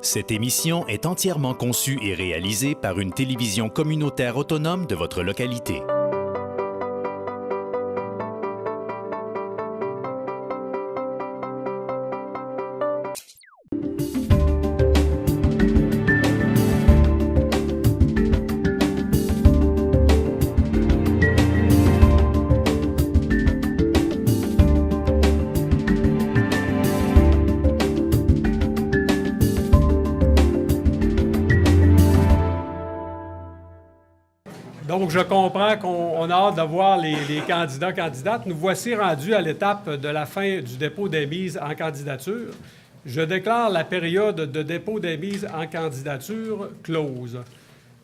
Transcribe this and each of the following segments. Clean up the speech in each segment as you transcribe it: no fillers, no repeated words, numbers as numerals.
Cette émission est entièrement conçue et réalisée par une télévision communautaire autonome de votre localité. Donc, je comprends qu'on a hâte de voir les candidats-candidates. Nous voici rendus à l'étape de la fin du dépôt des mises en candidature. Je déclare la période de dépôt des mises en candidature close.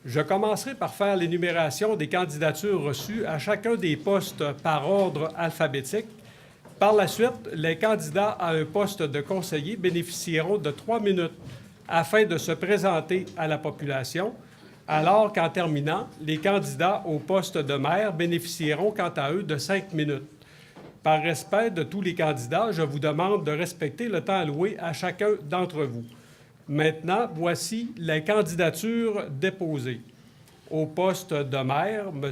Je commencerai par faire l'énumération des candidatures reçues à chacun des postes par ordre alphabétique. Par la suite, les candidats à un poste de conseiller bénéficieront de 3 minutes afin de se présenter à la population, alors qu'en terminant, les candidats au poste de maire bénéficieront quant à eux de 5 minutes. Par respect de tous les candidats, je vous demande de respecter le temps alloué à chacun d'entre vous. Maintenant, voici les candidatures déposées. Au poste de maire, M.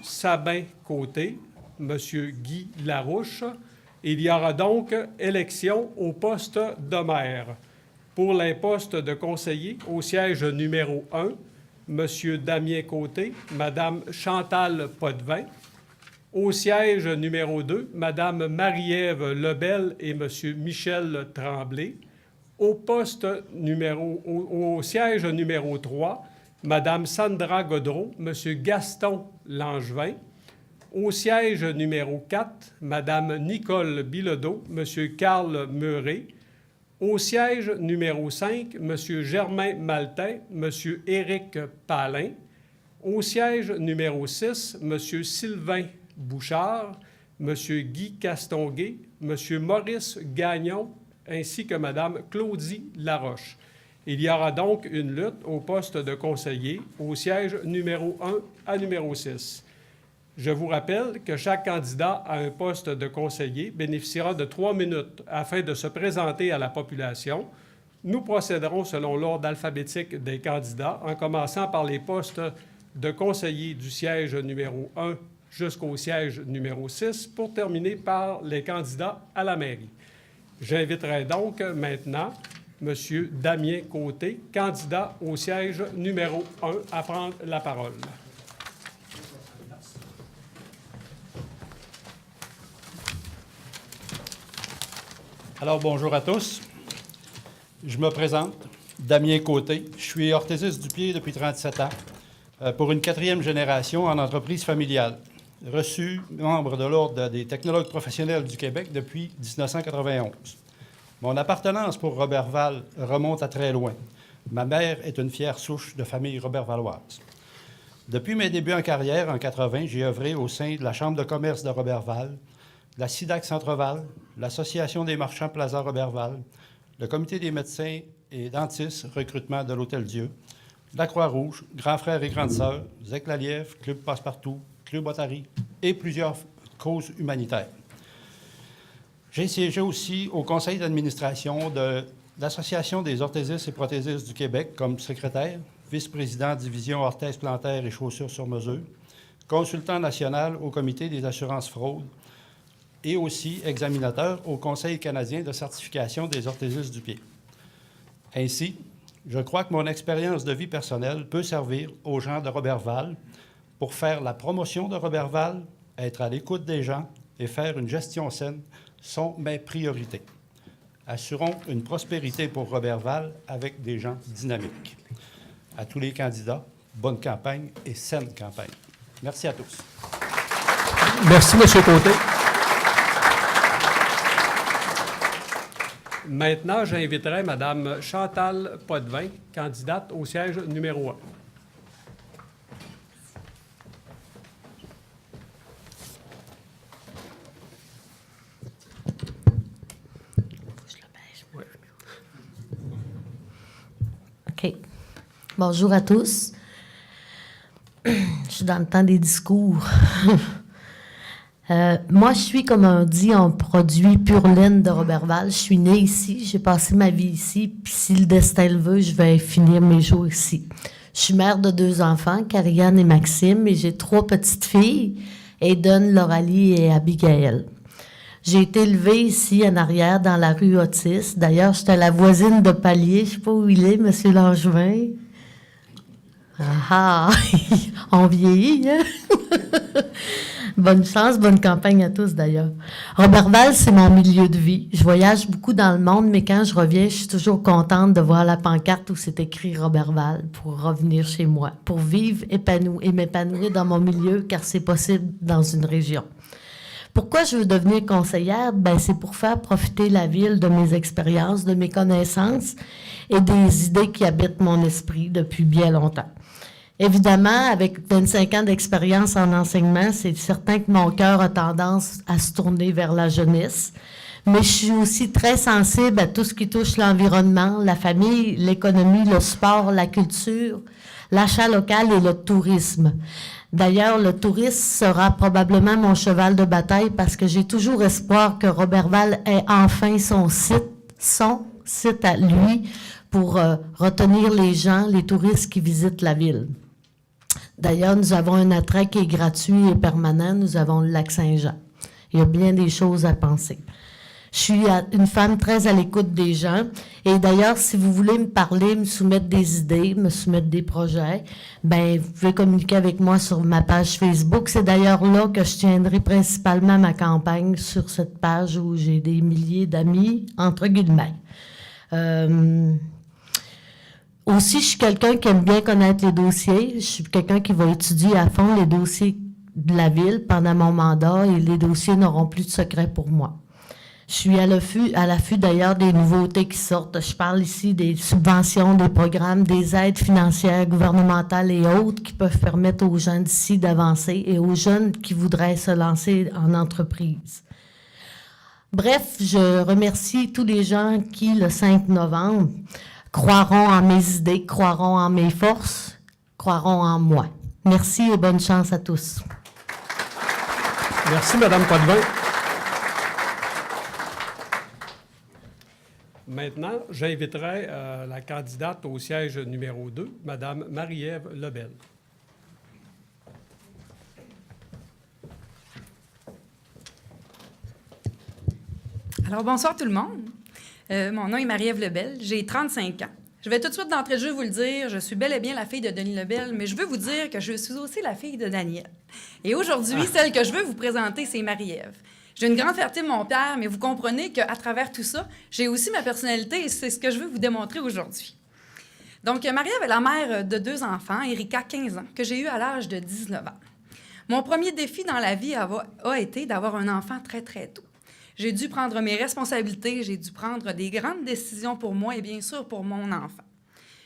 Sabin Côté, M. Guy Larouche. Il y aura donc élection au poste de maire. Pour les postes de conseiller au siège numéro 1, M. Damien Côté, Mme Chantal Potvin. Au siège numéro 2, Mme Marie-Ève Lebel et M. Michel Tremblay. Au siège numéro 3, Mme Sandra Godreau, M. Gaston Langevin. Au siège numéro 4, Mme Nicole Bilodeau, M. Carl Meuret. Au siège numéro 5, M. Germain Maltais, M. Éric Palin. Au siège numéro 6, M. Sylvain Bouchard, M. Guy Castonguay, M. Maurice Gagnon, ainsi que Mme Claudie Laroche. Il y aura donc une lutte au poste de conseiller au siège numéro 1 à numéro 6. Je vous rappelle que chaque candidat à un poste de conseiller bénéficiera de 3 minutes afin de se présenter à la population. Nous procéderons selon l'ordre alphabétique des candidats, en commençant par les postes de conseiller du siège numéro 1 jusqu'au siège numéro 6, pour terminer par les candidats à la mairie. J'inviterai donc maintenant M. Damien Côté, candidat au siège numéro 1, à prendre la parole. Alors, bonjour à tous. Je me présente, Damien Côté. Je suis orthésiste du pied depuis 37 ans, pour une 4e génération en entreprise familiale. Reçu membre de l'Ordre des technologues professionnels du Québec depuis 1991. Mon appartenance pour Roberval remonte à très loin. Ma mère est une fière souche de famille robertvalloise. Depuis mes débuts en carrière, en 80, j'ai œuvré au sein de la Chambre de commerce de Roberval, la SIDAC Centre-Val, l'Association des marchands Plaza Roberval, le Comité des médecins et dentistes recrutement de l'Hôtel-Dieu, la Croix-Rouge, Grands frères et grandes sœurs, Zec la Lièvre, Club Passepartout, Club Otari et plusieurs causes humanitaires. J'ai siégé aussi au conseil d'administration de l'Association des orthésistes et prothésistes du Québec comme secrétaire, vice-président division orthèse plantaire et chaussures sur mesure, consultant national au Comité des assurances fraude, et aussi examinateur au Conseil canadien de certification des orthésistes du pied. Ainsi, je crois que mon expérience de vie personnelle peut servir aux gens de Roberval pour faire la promotion de Roberval, être à l'écoute des gens et faire une gestion saine sont mes priorités. Assurons une prospérité pour Roberval avec des gens dynamiques. À tous les candidats, bonne campagne et saine campagne. Merci à tous. Merci, M. Côté. Maintenant, j'inviterai Mme Chantal Potvin, candidate au siège numéro 1. OK. Bonjour à tous. Je suis dans le temps des discours. Moi, je suis, comme on dit, un produit pur laine de Roberval. Je suis née ici, j'ai passé ma vie ici, puis si le destin le veut, je vais finir mes jours ici. Je suis mère de 2 enfants, Karianne et Maxime, et j'ai 3 petites filles, Aiden, Loralie et Abigail. J'ai été élevée ici, en arrière, dans la rue Otis. D'ailleurs, j'étais la voisine de palier. Je ne sais pas où il est, M. Langevin. Ah ah! On vieillit, hein? Bonne chance, bonne campagne à tous, d'ailleurs. Roberval, c'est mon milieu de vie. Je voyage beaucoup dans le monde, mais quand je reviens, je suis toujours contente de voir la pancarte où c'est écrit Roberval pour revenir chez moi, pour vivre épanoui et m'épanouir dans mon milieu, car c'est possible dans une région. Pourquoi je veux devenir conseillère? C'est pour faire profiter la ville de mes expériences, de mes connaissances et des idées qui habitent mon esprit depuis bien longtemps. Évidemment, avec 25 ans d'expérience en enseignement, c'est certain que mon cœur a tendance à se tourner vers la jeunesse. Mais je suis aussi très sensible à tout ce qui touche l'environnement, la famille, l'économie, le sport, la culture, l'achat local et le tourisme. D'ailleurs, le tourisme sera probablement mon cheval de bataille parce que j'ai toujours espoir que Roberval ait enfin son site à lui pour retenir les gens, les touristes qui visitent la ville. D'ailleurs, nous avons un attrait qui est gratuit et permanent. Nous avons le lac Saint-Jean. Il y a bien des choses à penser. Je suis une femme très à l'écoute des gens. Et d'ailleurs, si vous voulez me parler, me soumettre des idées, me soumettre des projets, vous pouvez communiquer avec moi sur ma page Facebook. C'est d'ailleurs là que je tiendrai principalement ma campagne, sur cette page où j'ai des milliers d'amis, entre guillemets. Aussi, je suis quelqu'un qui aime bien connaître les dossiers. Je suis quelqu'un qui va étudier à fond les dossiers de la ville pendant mon mandat et les dossiers n'auront plus de secret pour moi. Je suis à l'affût d'ailleurs des nouveautés qui sortent. Je parle ici des subventions, des programmes, des aides financières, gouvernementales et autres qui peuvent permettre aux gens d'ici d'avancer et aux jeunes qui voudraient se lancer en entreprise. Bref, je remercie tous les gens qui, le 5 novembre, croiront en mes idées, croiront en mes forces, croiront en moi. Merci et bonne chance à tous. Merci, Mme Potvin. Maintenant, j'inviterai la candidate au siège numéro 2, Mme Marie-Ève Lebel. Alors, bonsoir tout le monde. Mon nom est Marie-Ève Lebel, j'ai 35 ans. Je vais tout de suite d'entrée de jeu vous le dire, je suis bel et bien la fille de Denis Lebel, mais je veux vous dire que je suis aussi la fille de Daniel. Et aujourd'hui, celle que je veux vous présenter, c'est Marie-Ève. J'ai une grande fierté de mon père, mais vous comprenez qu'à travers tout ça, j'ai aussi ma personnalité et c'est ce que je veux vous démontrer aujourd'hui. Donc, Marie-Ève est la mère de 2 enfants, Erika, 15 ans, que j'ai eu à l'âge de 19 ans. Mon premier défi dans la vie a été d'avoir un enfant très, très tôt. J'ai dû prendre mes responsabilités, j'ai dû prendre des grandes décisions pour moi et bien sûr pour mon enfant.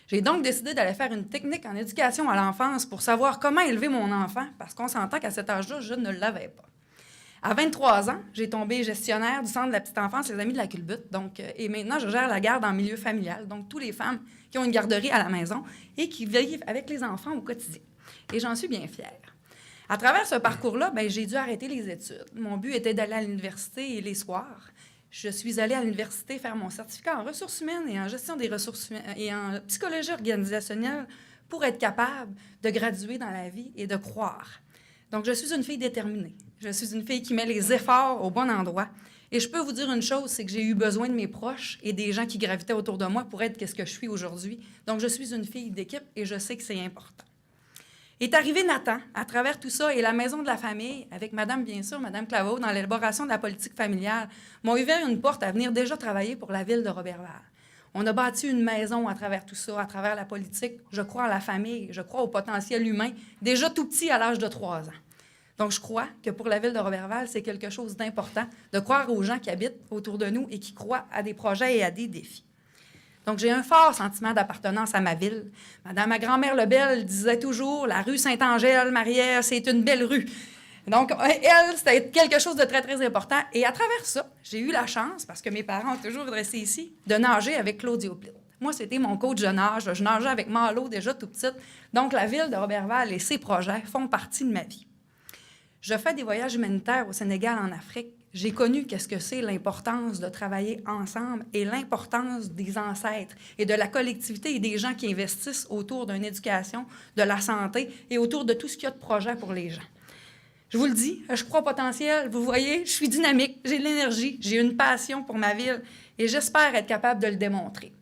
J'ai donc décidé d'aller faire une technique en éducation à l'enfance pour savoir comment élever mon enfant, parce qu'on s'entend qu'à cet âge-là, je ne l'avais pas. À 23 ans, j'ai tombé gestionnaire du Centre de la petite enfance Les Amis de la Culbute. Et maintenant, je gère la garde en milieu familial. Donc, toutes les femmes qui ont une garderie à la maison et qui vivent avec les enfants au quotidien. Et j'en suis bien fière. À travers ce parcours-là, j'ai dû arrêter les études. Mon but était d'aller à l'université et les soirs. Je suis allée à l'université faire mon certificat en ressources humaines et en gestion des ressources humaines et en psychologie organisationnelle pour être capable de graduer dans la vie et de croire. Donc, je suis une fille déterminée. Je suis une fille qui met les efforts au bon endroit. Et je peux vous dire une chose, c'est que j'ai eu besoin de mes proches et des gens qui gravitaient autour de moi pour être ce que je suis aujourd'hui. Donc, je suis une fille d'équipe et je sais que c'est important. Est arrivé Nathan, à travers tout ça, et la maison de la famille, avec Madame, bien sûr, Madame Claveau, dans l'élaboration de la politique familiale, m'ont ouvert une porte à venir déjà travailler pour la ville de Roberval. On a bâti une maison à travers tout ça, à travers la politique. Je crois en la famille, je crois au potentiel humain, déjà tout petit à l'âge de 3 ans. Donc, je crois que pour la ville de Roberval, c'est quelque chose d'important de croire aux gens qui habitent autour de nous et qui croient à des projets et à des défis. Donc, j'ai un fort sentiment d'appartenance à ma ville. Ma grand-mère Lebel disait toujours « La rue Saint-Angèle, Marie-Ève, c'est une belle rue ». Donc, elle, c'était quelque chose de très, très important. Et à travers ça, j'ai eu la chance, parce que mes parents ont toujours dressé ici, de nager avec Claudio Plitt. Moi, c'était mon coach de nage. Je nageais avec Malo déjà tout petite. Donc, la ville de Roberval et ses projets font partie de ma vie. Je fais des voyages humanitaires au Sénégal, en Afrique. J'ai connu qu'est-ce que c'est l'importance de travailler ensemble et l'importance des ancêtres et de la collectivité et des gens qui investissent autour d'une éducation, de la santé et autour de tout ce qu'il y a de projet pour les gens. Je vous le dis, je crois au potentiel. Vous voyez, je suis dynamique, j'ai de l'énergie, j'ai une passion pour ma ville et j'espère être capable de le démontrer.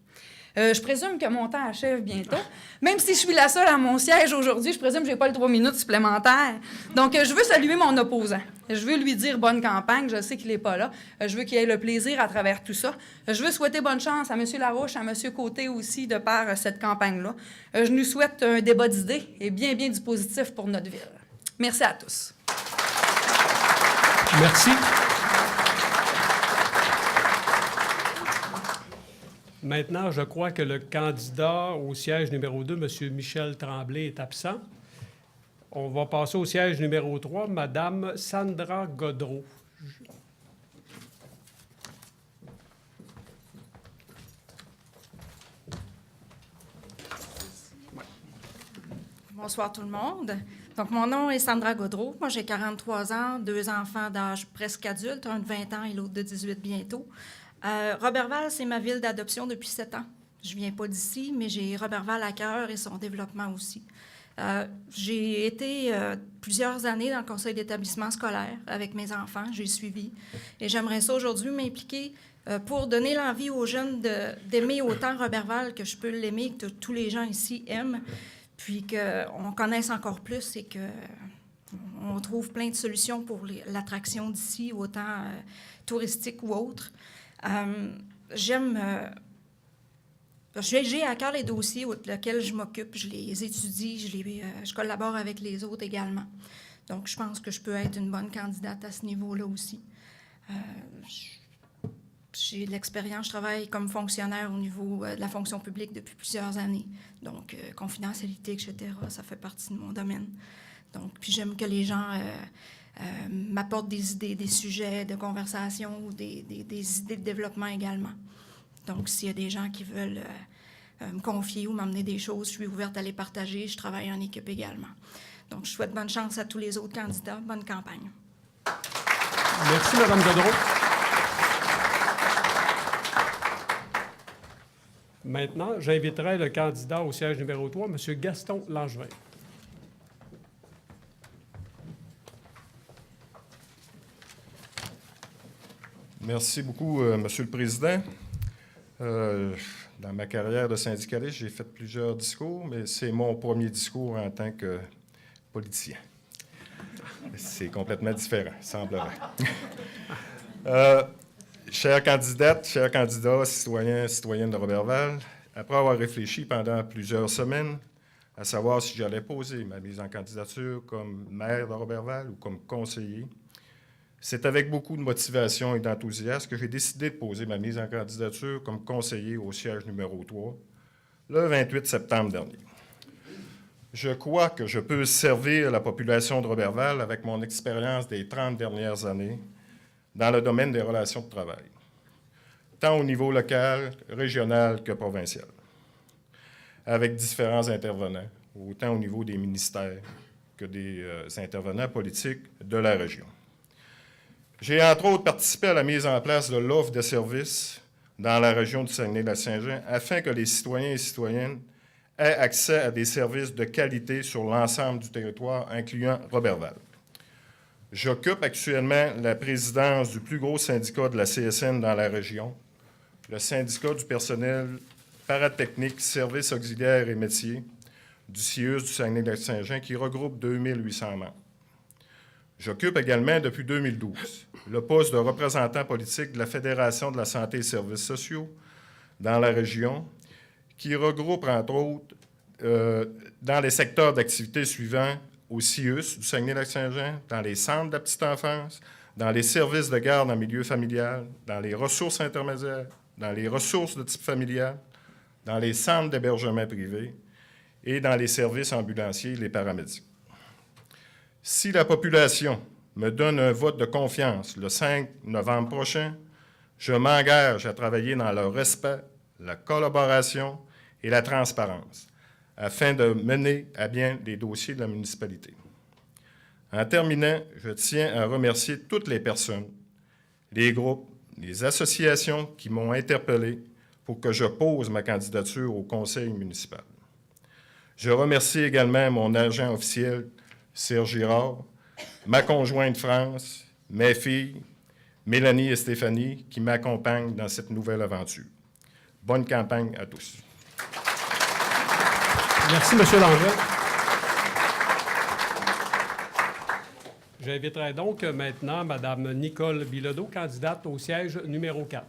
Je présume que mon temps achève bientôt. Même si je suis la seule à mon siège aujourd'hui, je présume que je n'ai pas les 3 minutes supplémentaires. Donc, je veux saluer mon opposant. Je veux lui dire bonne campagne. Je sais qu'il n'est pas là. Je veux qu'il ait le plaisir à travers tout ça. Je veux souhaiter bonne chance à M. Larouche, à M. Côté aussi, de par cette campagne-là. Je nous souhaite un débat d'idées et bien du positif pour notre ville. Merci à tous. Merci. Maintenant, je crois que le candidat au siège numéro 2, M. Michel Tremblay, est absent. On va passer au siège numéro 3, Mme Sandra Godreau. Bonsoir tout le monde. Donc, mon nom est Sandra Godreau. Moi, j'ai 43 ans, 2 enfants d'âge presque adulte, un de 20 ans et l'autre de 18 bientôt. Roberval, c'est ma ville d'adoption depuis 7 ans. Je ne viens pas d'ici, mais j'ai Roberval à cœur et son développement aussi. J'ai été plusieurs années dans le conseil d'établissement scolaire avec mes enfants. J'ai suivi. Et j'aimerais ça aujourd'hui m'impliquer pour donner l'envie aux jeunes d'aimer autant Roberval que je peux l'aimer, que tous les gens ici aiment, puis qu'on connaisse encore plus et qu'on trouve plein de solutions pour l'attraction d'ici, autant touristique ou autre. J'ai à cœur les dossiers auxquels je m'occupe, je les étudie, je collabore avec les autres également. Donc, je pense que je peux être une bonne candidate à ce niveau-là aussi. J'ai de l'expérience, je travaille comme fonctionnaire au niveau de la fonction publique depuis plusieurs années. Donc, confidentialité, etc., ça fait partie de mon domaine. Donc, puis j'aime que les gens m'apportent des idées, des sujets de conversation ou des idées de développement également. Donc, s'il y a des gens qui veulent me confier ou m'amener des choses, je suis ouverte à les partager. Je travaille en équipe également. Donc, je souhaite bonne chance à tous les autres candidats. Bonne campagne. Merci, Mme Godreau. Maintenant, j'inviterai le candidat au siège numéro 3, M. Gaston Langevin. Merci beaucoup, Monsieur le Président. Dans ma carrière de syndicaliste, j'ai fait plusieurs discours, mais c'est mon premier discours en tant que politicien. C'est complètement différent, semblerait. Chères candidates, chers candidats, citoyens, citoyennes de Roberval, après avoir réfléchi pendant plusieurs semaines à savoir si j'allais poser ma mise en candidature comme maire de Roberval ou comme conseiller, c'est avec beaucoup de motivation et d'enthousiasme que j'ai décidé de poser ma mise en candidature comme conseiller au siège numéro 3 le 28 septembre dernier. Je crois que je peux servir la population de Roberval avec mon expérience des 30 dernières années dans le domaine des relations de travail, tant au niveau local, régional que provincial, avec différents intervenants, autant au niveau des ministères que des intervenants politiques de la région. J'ai, entre autres, participé à la mise en place de l'offre de services dans la région du Saguenay-Lac-Saint-Jean afin que les citoyens et citoyennes aient accès à des services de qualité sur l'ensemble du territoire, incluant Roberval. J'occupe actuellement la présidence du plus gros syndicat de la CSN dans la région, le syndicat du personnel paratechnique, services auxiliaires et métiers du CIUS du Saguenay-Lac-Saint-Jean qui regroupe 2800 membres. J'occupe également, depuis 2012, le poste de représentant politique de la Fédération de la santé et services sociaux dans la région, qui regroupe, entre autres, dans les secteurs d'activité suivants, au CIUS du Saguenay-Lac-Saint-Jean, dans les centres de la petite enfance, dans les services de garde en milieu familial, dans les ressources intermédiaires, dans les ressources de type familial, dans les centres d'hébergement privés et dans les services ambulanciers et les paramédics. Si la population me donne un vote de confiance le 5 novembre prochain, je m'engage à travailler dans le respect, la collaboration et la transparence afin de mener à bien les dossiers de la municipalité. En terminant, je tiens à remercier toutes les personnes, les groupes, les associations qui m'ont interpellé pour que je pose ma candidature au conseil municipal. Je remercie également mon agent officiel, Serge Girard, ma conjointe France, mes filles, Mélanie et Stéphanie, qui m'accompagnent dans cette nouvelle aventure. Bonne campagne à tous. Merci, M. Langevin. J'inviterai donc maintenant Mme Nicole Bilodeau, candidate au siège numéro 4.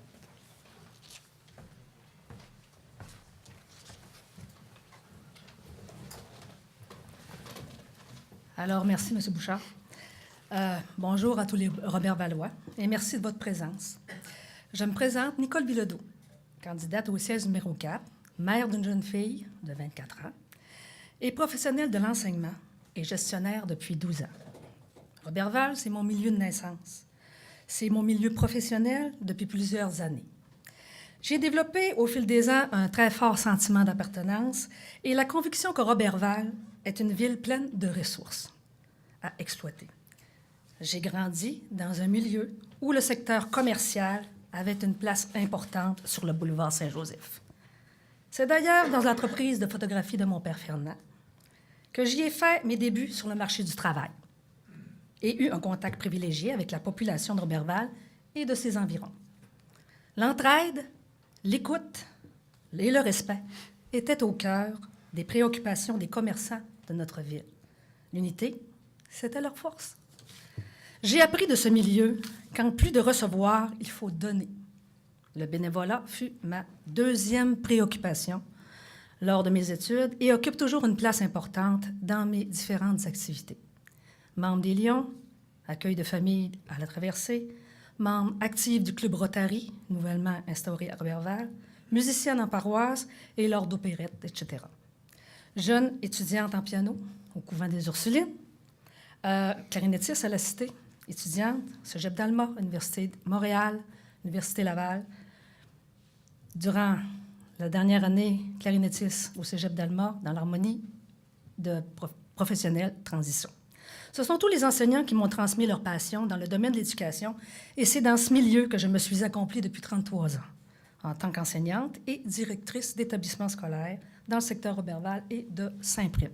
Alors, merci, M. Bouchard. Bonjour à tous les Robert Valois et merci de votre présence. Je me présente Nicole Bilodeau, candidate au siège numéro 4, mère d'une jeune fille de 24 ans et professionnelle de l'enseignement et gestionnaire depuis 12 ans. Roberval, c'est mon milieu de naissance. C'est mon milieu professionnel depuis plusieurs années. J'ai développé au fil des ans un très fort sentiment d'appartenance et la conviction que Roberval est une ville pleine de ressources à exploiter. J'ai grandi dans un milieu où le secteur commercial avait une place importante sur le boulevard Saint-Joseph. C'est d'ailleurs dans l'entreprise de photographie de mon père Fernand que j'y ai fait mes débuts sur le marché du travail et eu un contact privilégié avec la population de Roberval et de ses environs. L'entraide, l'écoute et le respect étaient au cœur des préoccupations des commerçants de notre ville. L'unité, c'était leur force. J'ai appris de ce milieu qu'en plus de recevoir, il faut donner. Le bénévolat fut ma deuxième préoccupation lors de mes études et occupe toujours une place importante dans mes différentes activités. Membre des Lions, accueil de famille à la Traversée, membre active du Club Rotary, nouvellement instauré à Roberval, musicienne en paroisse et lors d'opérettes, etc. Jeune étudiante en piano au couvent des Ursulines, clarinettiste à la Cité, étudiante, Cégep d'Alma, Université de Montréal, Université Laval. Durant la dernière année, clarinettiste au Cégep d'Alma, dans l'harmonie de professionnels transition. Ce sont tous les enseignants qui m'ont transmis leur passion dans le domaine de l'éducation et c'est dans ce milieu que je me suis accomplie depuis 33 ans, en tant qu'enseignante et directrice d'établissement scolaire dans le secteur Roberval et de Saint-Prime.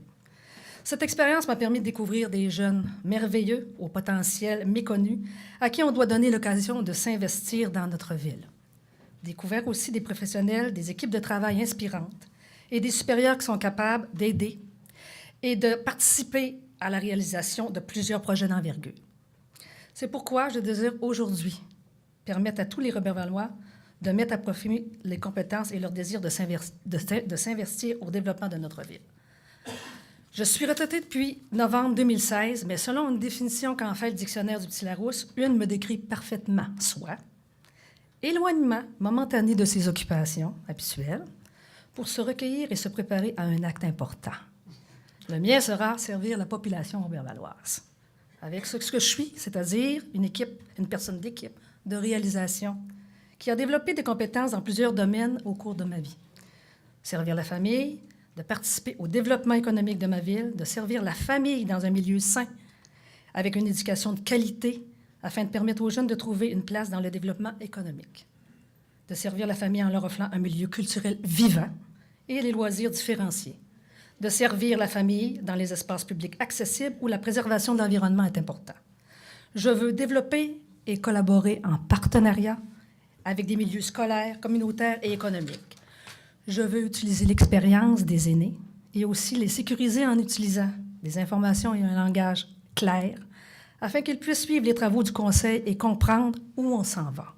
Cette expérience m'a permis de découvrir des jeunes merveilleux, au potentiel méconnu, à qui on doit donner l'occasion de s'investir dans notre ville. Découvert aussi des professionnels, des équipes de travail inspirantes et des supérieurs qui sont capables d'aider et de participer à la réalisation de plusieurs projets d'envergure. C'est pourquoi je désire aujourd'hui permettre à tous les Robervalois de mettre à profit les compétences et leur désir de s'investir au développement de notre ville. Je suis retraitée depuis novembre 2016, mais selon une définition qu'en fait le dictionnaire du Petit Larousse, une me décrit parfaitement, soit éloignement momentané de ses occupations habituelles pour se recueillir et se préparer à un acte important. Le mien sera servir la population robervaloise, avec ce que je suis, c'est-à-dire une personne d'équipe, de réalisation, qui a développé des compétences dans plusieurs domaines au cours de ma vie. Servir la famille, de participer au développement économique de ma ville, de servir la famille dans un milieu sain, avec une éducation de qualité, afin de permettre aux jeunes de trouver une place dans le développement économique. De servir la famille en leur offrant un milieu culturel vivant et les loisirs différenciés. De servir la famille dans les espaces publics accessibles où la préservation de l'environnement est importante. Je veux développer et collaborer en partenariat avec des milieux scolaires, communautaires et économiques. Je veux utiliser l'expérience des aînés et aussi les sécuriser en utilisant des informations et un langage clair afin qu'ils puissent suivre les travaux du Conseil et comprendre où on s'en va.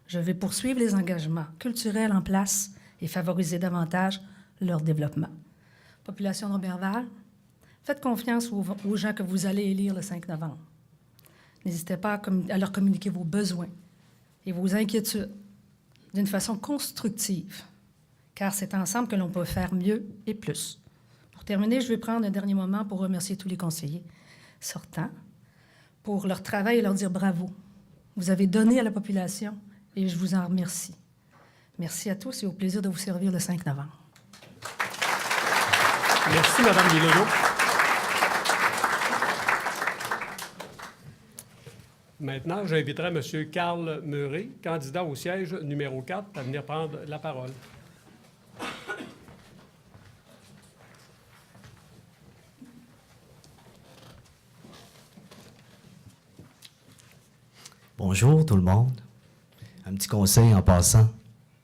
Je vais poursuivre les engagements culturels en place et favoriser davantage leur développement. Population de Roberval, faites confiance aux gens que vous allez élire le 5 novembre. N'hésitez pas à leur communiquer vos besoins et vos inquiétudes d'une façon constructive, car c'est ensemble que l'on peut faire mieux et plus. Pour terminer, je vais prendre un dernier moment pour remercier tous les conseillers sortants pour leur travail et leur dire bravo. Vous avez donné à la population et je vous en remercie. Merci à tous et au plaisir de vous servir le 5 novembre. Merci, Mme Bilodeau. Maintenant, j'inviterai M. Carl Meuret, candidat au siège numéro 4, à venir prendre la parole. Bonjour tout le monde. Un petit conseil en passant.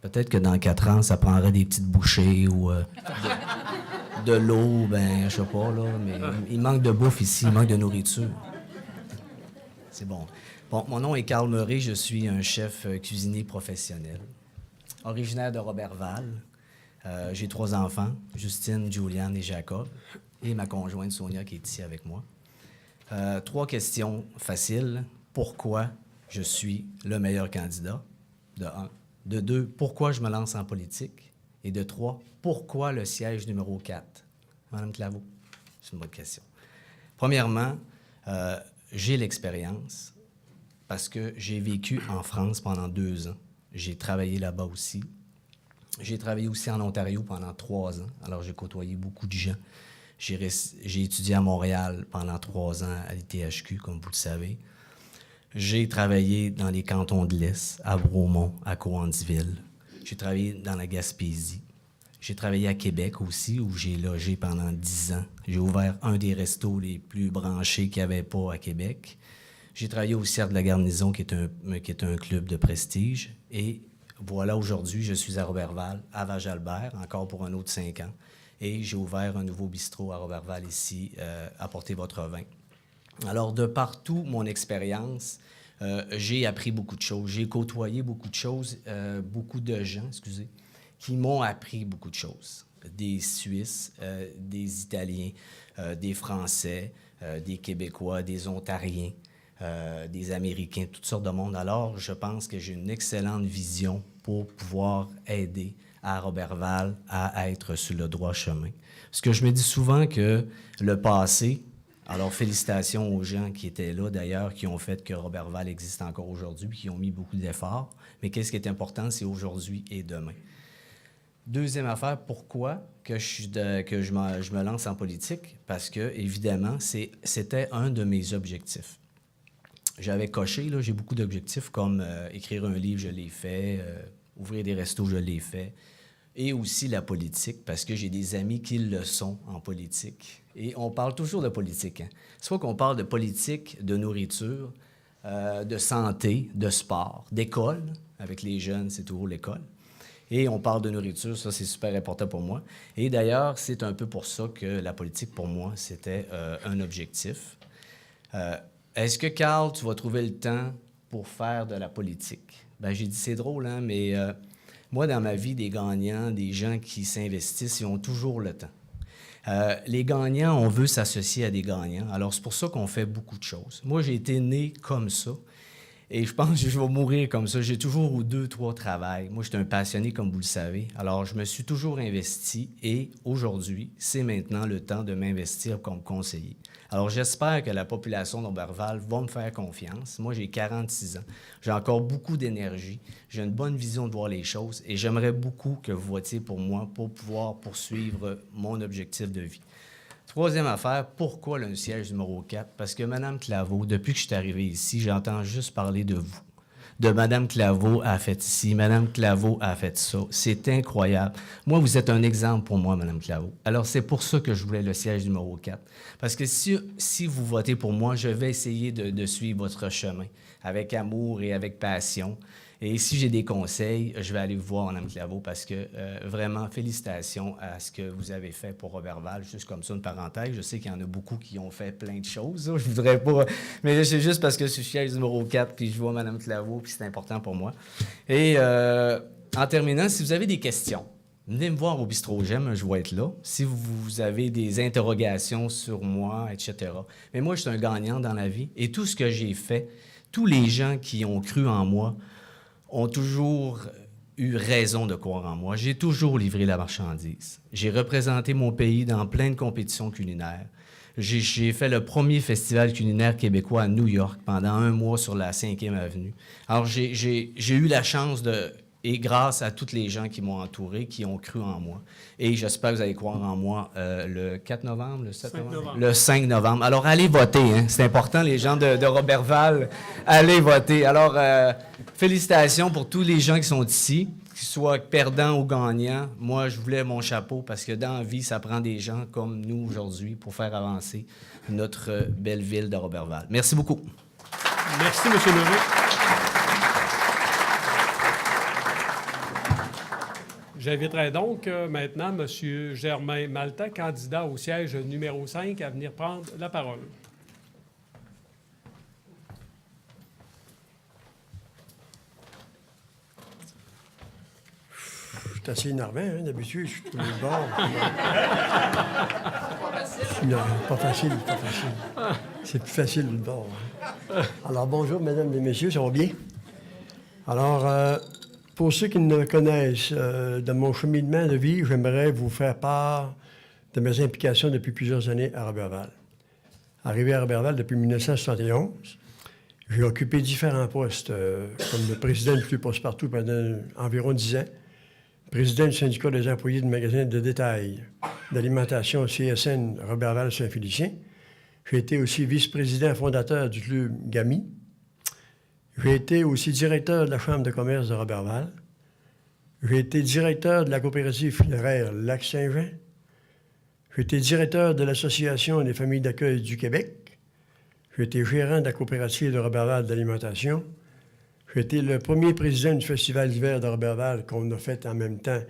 Peut-être que dans 4 ans, ça prendrait des petites bouchées ou de l'eau, ben je sais pas, là, mais il manque de bouffe ici, il manque de nourriture. C'est bon. Bon, mon nom est Carl Meuret, je suis un chef cuisinier professionnel. Originaire de Roberval. J'ai 3 enfants, Justine, Juliane et Jacob, et ma conjointe Sonia qui est ici avec moi. 3 questions faciles. Pourquoi je suis le meilleur candidat, de 1. De 2, pourquoi je me lance en politique? Et de 3, pourquoi le siège numéro 4? Madame Claveau, c'est une bonne question. Premièrement, j'ai l'expérience parce que j'ai vécu en France pendant 2 ans. J'ai travaillé là-bas aussi. J'ai travaillé aussi en Ontario pendant 3 ans. Alors, j'ai côtoyé beaucoup de gens. J'ai étudié à Montréal pendant 3 ans à l'ITHQ, comme vous le savez. J'ai travaillé dans les cantons de l'Est, à Bromont, à Cowansville. J'ai travaillé dans la Gaspésie. J'ai travaillé à Québec aussi, où j'ai logé pendant 10 ans. J'ai ouvert un des restos les plus branchés qu'il n'y avait pas à Québec. J'ai travaillé au Cercle de la Garnison, qui est un club de prestige. Et voilà, aujourd'hui, je suis à Roberval, à Val-Jalbert, encore pour un autre 5 ans. Et j'ai ouvert un nouveau bistrot à Roberval ici, Apportez votre vin. Alors, de partout, mon expérience, j'ai appris beaucoup de choses. J'ai côtoyé beaucoup de choses, beaucoup de gens, qui m'ont appris beaucoup de choses. Des Suisses, des Italiens, des Français, des Québécois, des Ontariens, des Américains, toutes sortes de monde. Alors, je pense que j'ai une excellente vision pour pouvoir aider à Roberval à être sur le droit chemin. Parce que je me dis souvent que le passé... Alors, félicitations aux gens qui étaient là, d'ailleurs, qui ont fait que Roberval existe encore aujourd'hui, puis qui ont mis beaucoup d'efforts. Mais qu'est-ce qui est important, c'est aujourd'hui et demain. Deuxième affaire, pourquoi que je me lance en politique? Parce que, évidemment, c'était un de mes objectifs. J'avais coché, là, j'ai beaucoup d'objectifs, comme écrire un livre, je l'ai fait, ouvrir des restos, je l'ai fait. Et aussi la politique, parce que j'ai des amis qui le sont en politique. Et on parle toujours de politique. Hein? Soit qu'on parle de politique, de nourriture, de santé, de sport, d'école. Avec les jeunes, c'est toujours l'école. Et on parle de nourriture, ça, c'est super important pour moi. Et d'ailleurs, c'est un peu pour ça que la politique, pour moi, c'était un objectif. Est-ce que, Carl, tu vas trouver le temps pour faire de la politique? Bien, j'ai dit, c'est drôle, hein, mais... moi, dans ma vie, des gagnants, des gens qui s'investissent, ils ont toujours le temps. Les gagnants, on veut s'associer à des gagnants. Alors, c'est pour ça qu'on fait beaucoup de choses. Moi, j'ai été né comme ça. Et je pense que je vais mourir comme ça. J'ai toujours eu 2, 3 travails. Moi, j'étais un passionné, comme vous le savez. Alors, je me suis toujours investi. Et aujourd'hui, c'est maintenant le temps de m'investir comme conseiller. Alors, j'espère que la population d'Oberval va me faire confiance. Moi, j'ai 46 ans. J'ai encore beaucoup d'énergie. J'ai une bonne vision de voir les choses. Et j'aimerais beaucoup que vous votiez pour moi pour pouvoir poursuivre mon objectif de vie. Troisième affaire, pourquoi le siège numéro 4? Parce que Mme Claveau, depuis que je suis arrivé ici, j'entends juste parler de vous. De Mme Claveau a fait ci, Mme Claveau a fait ça. C'est incroyable. Moi, vous êtes un exemple pour moi, Mme Claveau. Alors, c'est pour ça que je voulais le siège numéro 4. Parce que si vous votez pour moi, je vais essayer de suivre votre chemin avec amour et avec passion. Et si j'ai des conseils, je vais aller vous voir, Mme Claveau, parce que vraiment, félicitations à ce que vous avez fait pour Roberval. Juste comme ça, une parenthèse. Je sais qu'il y en a beaucoup qui ont fait plein de choses. Je voudrais pas... Mais c'est juste parce que je suis siège numéro 4, puis je vois Mme Claveau, puis c'est important pour moi. Et en terminant, si vous avez des questions, venez me voir au Bistrot J'aime, je vais être là. Si vous avez des interrogations sur moi, etc. Mais moi, je suis un gagnant dans la vie. Et tout ce que j'ai fait, tous les gens qui ont cru en moi, ont toujours eu raison de croire en moi. J'ai toujours livré la marchandise. J'ai représenté mon pays dans plein de compétitions culinaires. J'ai fait le premier festival culinaire québécois à New York pendant 1 mois sur la 5e avenue. Alors, j'ai eu la chance de et grâce à tous les gens qui m'ont entouré, qui ont cru en moi. Et j'espère que vous allez croire en moi le 4 novembre, le 7 novembre? Le 5 novembre. Alors, allez voter. Hein? C'est important, les gens de Roberval. Allez voter. Alors, félicitations pour tous les gens qui sont ici, qu'ils soient perdants ou gagnants. Moi, je voulais mon chapeau parce que dans la vie, ça prend des gens comme nous aujourd'hui pour faire avancer notre belle ville de Roberval. Merci beaucoup. Merci, M. Leroux. J'inviterai donc maintenant M. Germain Maltais, candidat au siège numéro 5, à venir prendre la parole. Je suis assez énervant, hein, d'habitude, je suis tout le bord. Non, pas facile, pas facile. C'est plus facile le bord. Hein. Alors, bonjour, mesdames et messieurs, ça va bien? Alors, pour ceux qui ne me connaissent, dans mon cheminement de vie, j'aimerais vous faire part de mes implications depuis plusieurs années à Roberval. Arrivé à Roberval depuis 1971, j'ai occupé différents postes, comme le président du Club Passe-Partout pendant environ 10 ans, président du syndicat des employés de magasins de détail d'alimentation CSN Roberval-Saint-Félicien. J'ai été aussi vice-président fondateur du Club GAMI. J'ai été aussi directeur de la Chambre de commerce de Roberval. J'ai été directeur de la coopérative funéraire Lac-Saint-Jean. J'ai été directeur de l'Association des familles d'accueil du Québec. J'ai été gérant de la coopérative de Roberval d'alimentation. J'ai été le premier président du Festival d'hiver de Roberval qu'on a fait en même temps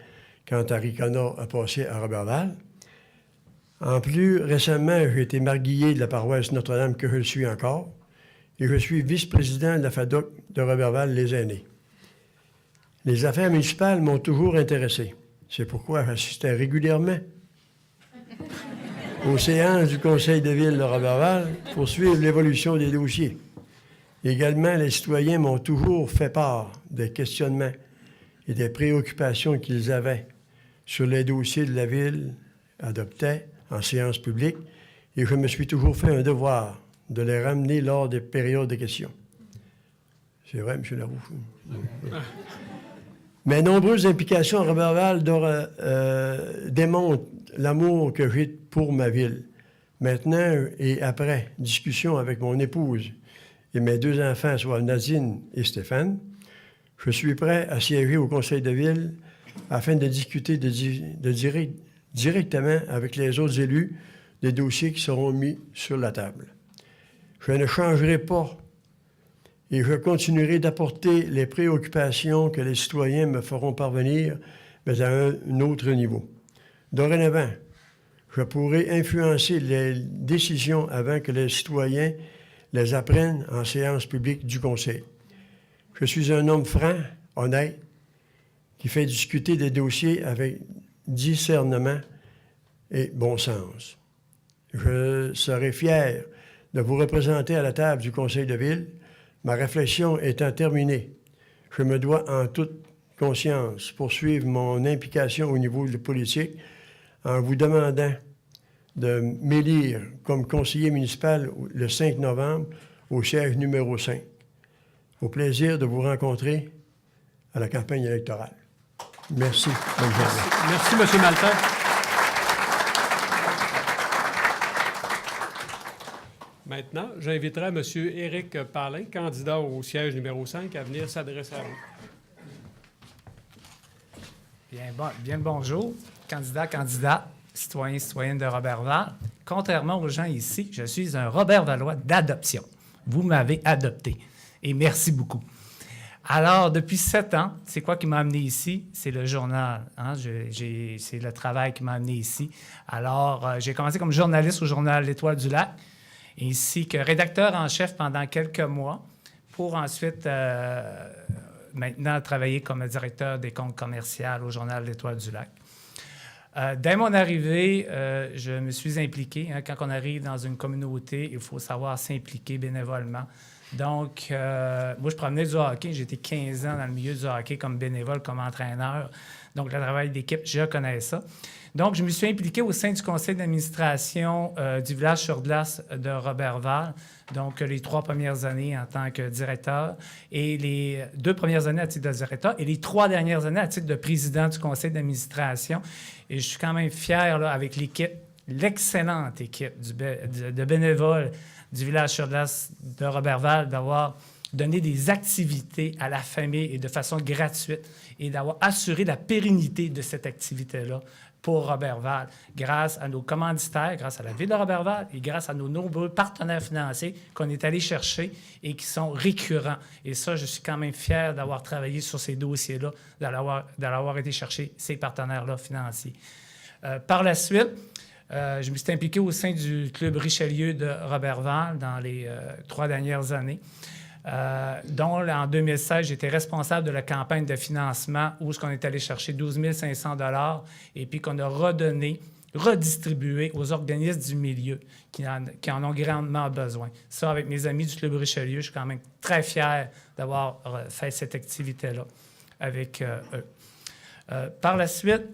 quand Aricana a passé à Roberval. En plus, récemment, j'ai été marguillier de la paroisse Notre-Dame, que je le suis encore, et je suis vice-président de la FADOC de Roberval, les aînés. Les affaires municipales m'ont toujours intéressé. C'est pourquoi j'assistais régulièrement aux séances du Conseil de ville de Roberval pour suivre l'évolution des dossiers. Également, les citoyens m'ont toujours fait part des questionnements et des préoccupations qu'ils avaient sur les dossiers de la ville adoptés en séance publique, et je me suis toujours fait un devoir de les ramener lors des périodes de questions. C'est vrai, M. Laroux? Mes nombreuses implications à Roberval démontrent l'amour que j'ai pour ma ville. Maintenant et après discussion avec mon épouse et mes deux enfants, soit Nadine et Stéphane, je suis prêt à siéger au conseil de ville afin de discuter directement avec les autres élus des dossiers qui seront mis sur la table. Je ne changerai pas et je continuerai d'apporter les préoccupations que les citoyens me feront parvenir, mais à un autre niveau. Dorénavant, je pourrai influencer les décisions avant que les citoyens les apprennent en séance publique du Conseil. Je suis un homme franc, honnête, qui fait discuter des dossiers avec discernement et bon sens. Je serai fier de vous représenter à la table du Conseil de ville. Ma réflexion étant terminée, je me dois en toute conscience poursuivre mon implication au niveau politique en vous demandant de m'élire comme conseiller municipal le 5 novembre au siège numéro 5. Au plaisir de vous rencontrer à la campagne électorale. Merci. Bonne journée. Merci, M. Maltais. Maintenant, j'inviterai M. Éric Paulin, candidat au siège numéro 5, à venir s'adresser à vous. Bien le bonjour, candidat, citoyen, citoyenne de Roberval. Contrairement aux gens ici, je suis un Robervalois d'adoption. Vous m'avez adopté et merci beaucoup. Alors, depuis 7 ans, c'est quoi qui m'a amené ici? C'est le journal. Hein? C'est le travail qui m'a amené ici. Alors, j'ai commencé comme journaliste au journal L'Étoile du Lac, ainsi que rédacteur en chef pendant quelques mois, pour ensuite, maintenant, travailler comme directeur des comptes commerciaux au journal L'Étoile du Lac. Dès mon arrivée, je me suis impliqué. Hein, quand on arrive dans une communauté, il faut savoir s'impliquer bénévolement. Donc, moi, je promenais du hockey. J'étais 15 ans dans le milieu du hockey comme bénévole, comme entraîneur. Donc, le travail d'équipe, je connais ça. Donc, je me suis impliqué au sein du conseil d'administration du village sur glace de Roberval, donc les 3 premières années en tant que directeur et les 2 premières années à titre de directeur et les 3 dernières années à titre de président du conseil d'administration. Et je suis quand même fier, là, avec l'équipe, l'excellente équipe de bénévoles du village sur glace de Roberval, d'avoir donné des activités à la famille et de façon gratuite et d'avoir assuré la pérennité de cette activité-là pour Roberval, grâce à nos commanditaires, grâce à la Ville de Roberval et grâce à nos nombreux partenaires financiers qu'on est allé chercher et qui sont récurrents. Et ça, je suis quand même fier d'avoir travaillé sur ces dossiers-là, d'avoir été chercher ces partenaires-là financiers. Par la suite, je me suis impliqué au sein du Club Richelieu de Roberval dans les 3 dernières années. Dont en 2016, j'étais responsable de la campagne de financement où on est allé chercher 12 500 $ et puis qu'on a redistribué aux organismes du milieu qui en ont grandement besoin. Ça, avec mes amis du Club Richelieu, je suis quand même très fier d'avoir fait cette activité-là avec eux. Par la suite,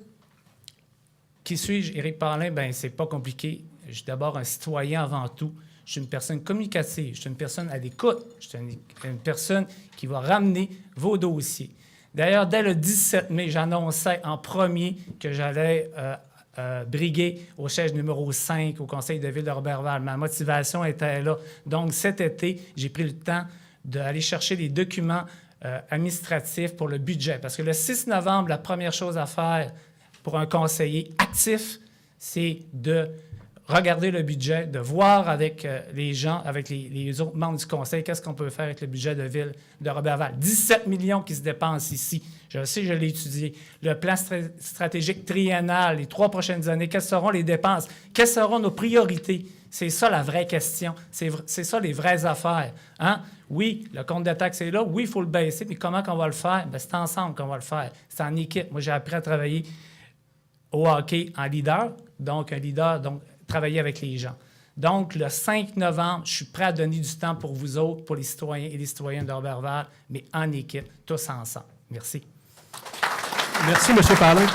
qui suis-je? Éric Paulin, bien, c'est pas compliqué. Je suis d'abord un citoyen avant tout. Je suis une personne communicative, je suis une personne à l'écoute, je suis une personne qui va ramener vos dossiers. D'ailleurs, dès le 17 mai, j'annonçais en premier que j'allais briguer au siège numéro 5 au conseil de ville de Roberval. Ma motivation était là. Donc, cet été, j'ai pris le temps d'aller chercher les documents administratifs pour le budget. Parce que le 6 novembre, la première chose à faire pour un conseiller actif, c'est de regarder le budget, de voir avec les gens, avec les autres membres du conseil, qu'est-ce qu'on peut faire avec le budget de ville de Roberval. 17 millions qui se dépensent ici. Je sais, je l'ai étudié. Le plan stratégique triennal, les 3 prochaines années, quelles seront les dépenses? Quelles seront nos priorités? C'est ça la vraie question. C'est ça les vraies affaires. Hein? Oui, le compte de taxes est là. Oui, il faut le baisser, mais comment qu'on va le faire? Bien, c'est ensemble qu'on va le faire. C'est en équipe. Moi, j'ai appris à travailler au hockey en leader. Donc, un leader, donc travailler avec les gens. Donc, le 5 novembre, je suis prêt à donner du temps pour vous autres, pour les citoyens et les citoyennes de Roberval, mais en équipe, tous ensemble. Merci. Merci, M. Paulin.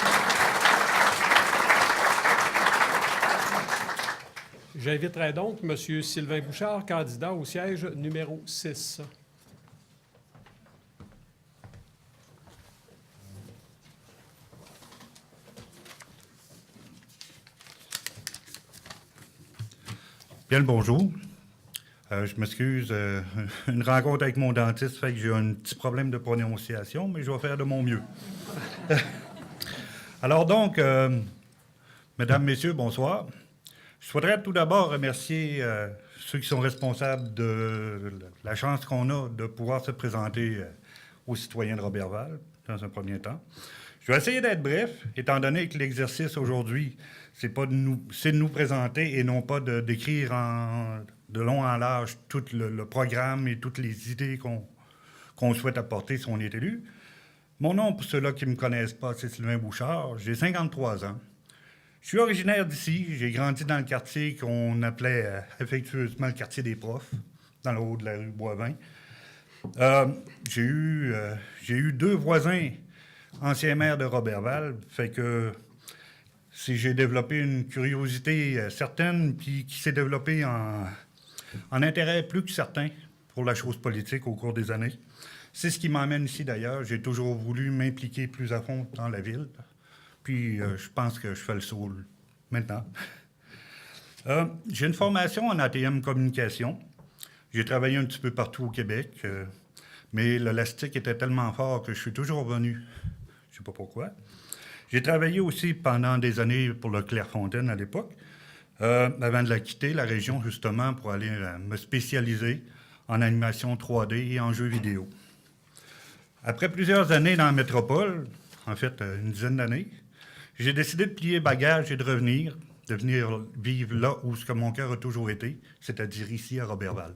J'inviterai donc M. Sylvain Bouchard, candidat au siège numéro 6. Bien le bonjour. Je m'excuse, une rencontre avec mon dentiste fait que j'ai un petit problème de prononciation, mais je vais faire de mon mieux. Alors donc, mesdames, messieurs, bonsoir. Je souhaiterais tout d'abord remercier ceux qui sont responsables de la chance qu'on a de pouvoir se présenter aux citoyens de Roberval, dans un premier temps. Je vais essayer d'être bref, étant donné que l'exercice aujourd'hui, c'est de nous présenter et non pas d'écrire de long en large tout le programme et toutes les idées qu'on souhaite apporter si on est élu. Mon nom, pour ceux-là qui ne me connaissent pas, c'est Sylvain Bouchard. J'ai 53 ans. Je suis originaire d'ici. J'ai grandi dans le quartier qu'on appelait affectueusement le quartier des profs, dans le haut de la rue Boivin. J'ai eu 2 voisins anciens maires de Roberval, fait que j'ai développé une curiosité certaine, puis qui s'est développée en intérêt plus que certain pour la chose politique au cours des années. C'est ce qui m'emmène ici, d'ailleurs. J'ai toujours voulu m'impliquer plus à fond dans la ville. Puis, je pense que je fais le saut maintenant. J'ai une formation en ATM communication. J'ai travaillé un petit peu partout au Québec, mais l'élastique était tellement fort que je suis toujours revenu. Je ne sais pas pourquoi. J'ai travaillé aussi pendant des années pour le Clairefontaine à l'époque, avant de la quitter, la région, justement, pour aller me spécialiser en animation 3D et en jeux vidéo. Après plusieurs années dans la métropole, en fait, une dizaine d'années, j'ai décidé de plier bagage et de venir vivre là où ce que mon cœur a toujours été, c'est-à-dire ici à Roberval.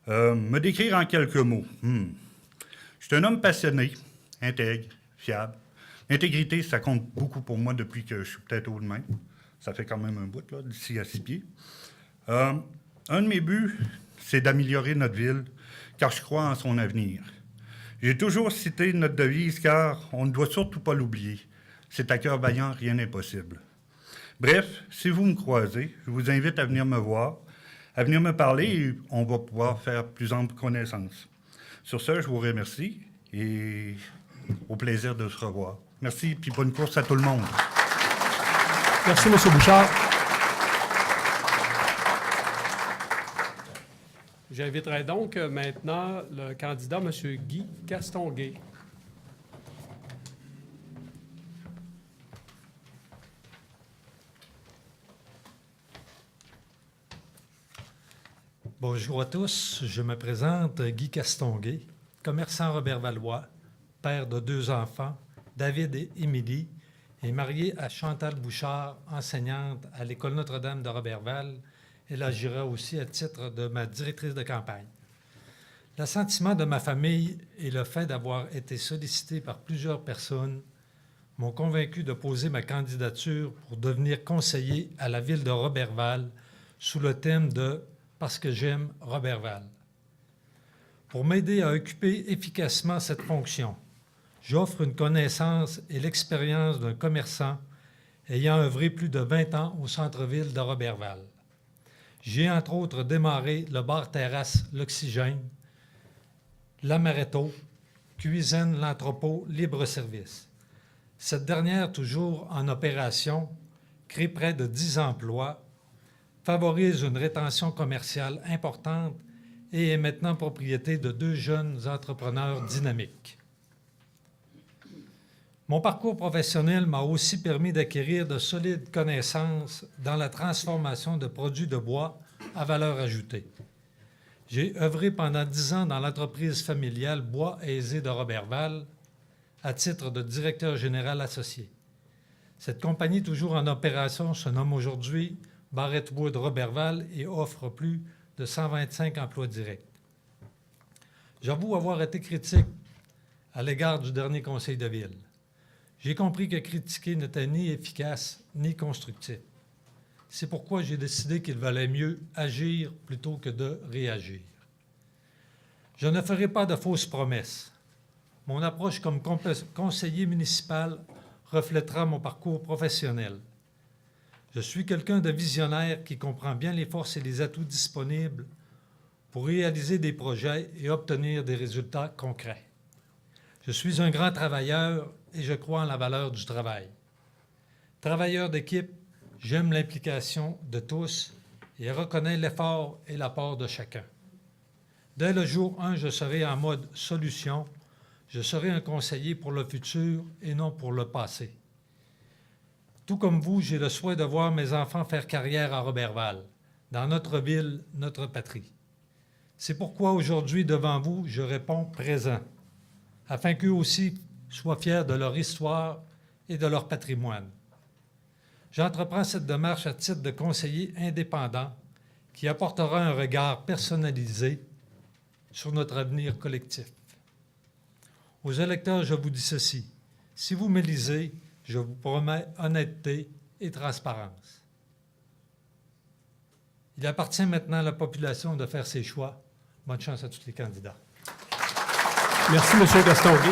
Me décrire en quelques mots. Je suis un homme passionné, intègre, fiable. L'intégrité, ça compte beaucoup pour moi depuis que je suis peut-être haut de main. Ça fait quand même un bout, là, d'ici à 6 pieds. Un de mes buts, c'est d'améliorer notre ville, car je crois en son avenir. J'ai toujours cité notre devise car on ne doit surtout pas l'oublier. C'est à cœur vaillant, rien n'est possible. Bref, si vous me croisez, je vous invite à venir me voir, à venir me parler et on va pouvoir faire plus ample connaissance. Sur ce, je vous remercie et au plaisir de se revoir. Merci, puis bonne course à tout le monde. Merci, M. Bouchard. J'inviterai donc maintenant le candidat, M. Guy Castonguay. Bonjour à tous, je me présente Guy Castonguay, commerçant Roberval-Lois, père de 2 enfants, David et Émilie, et marié à Chantal Bouchard, enseignante à l'École Notre-Dame de Roberval. Elle agira aussi à titre de ma directrice de campagne. L'assentiment de ma famille et le fait d'avoir été sollicité par plusieurs personnes m'ont convaincu de poser ma candidature pour devenir conseiller à la ville de Roberval sous le thème de « Parce que j'aime Roberval ». Pour m'aider à occuper efficacement cette fonction, j'offre une connaissance et l'expérience d'un commerçant ayant œuvré plus de 20 ans au centre-ville de Roberval. J'ai entre autres démarré le bar-terrasse L'Oxygène, l'Amaretto, Cuisine l'Entrepôt libre-service. Cette dernière, toujours en opération, crée près de 10 emplois, favorise une rétention commerciale importante et est maintenant propriété de 2 jeunes entrepreneurs dynamiques. Mon parcours professionnel m'a aussi permis d'acquérir de solides connaissances dans la transformation de produits de bois à valeur ajoutée. J'ai œuvré pendant 10 ans dans l'entreprise familiale Bois Aisé de Roberval à titre de directeur général associé. Cette compagnie, toujours en opération, se nomme aujourd'hui Barrett Wood Roberval et offre plus de 125 emplois directs. J'avoue avoir été critique à l'égard du dernier conseil de ville. J'ai compris que critiquer n'était ni efficace ni constructif. C'est pourquoi j'ai décidé qu'il valait mieux agir plutôt que de réagir. Je ne ferai pas de fausses promesses. Mon approche comme conseiller municipal reflètera mon parcours professionnel. Je suis quelqu'un de visionnaire qui comprend bien les forces et les atouts disponibles pour réaliser des projets et obtenir des résultats concrets. Je suis un grand travailleur et je crois en la valeur du travail. Travailleur d'équipe, j'aime l'implication de tous et reconnais l'effort et l'apport de chacun. Dès le jour 1, je serai en mode solution. Je serai un conseiller pour le futur et non pour le passé. Tout comme vous, j'ai le souhait de voir mes enfants faire carrière à Roberval, dans notre ville, notre patrie. C'est pourquoi aujourd'hui, devant vous, je réponds présent, afin qu'eux aussi soient fiers de leur histoire et de leur patrimoine. J'entreprends cette démarche à titre de conseiller indépendant qui apportera un regard personnalisé sur notre avenir collectif. Aux électeurs, je vous dis ceci. Si vous m'élisez, je vous promets honnêteté et transparence. Il appartient maintenant à la population de faire ses choix. Bonne chance à tous les candidats. Merci, M. Castonguay.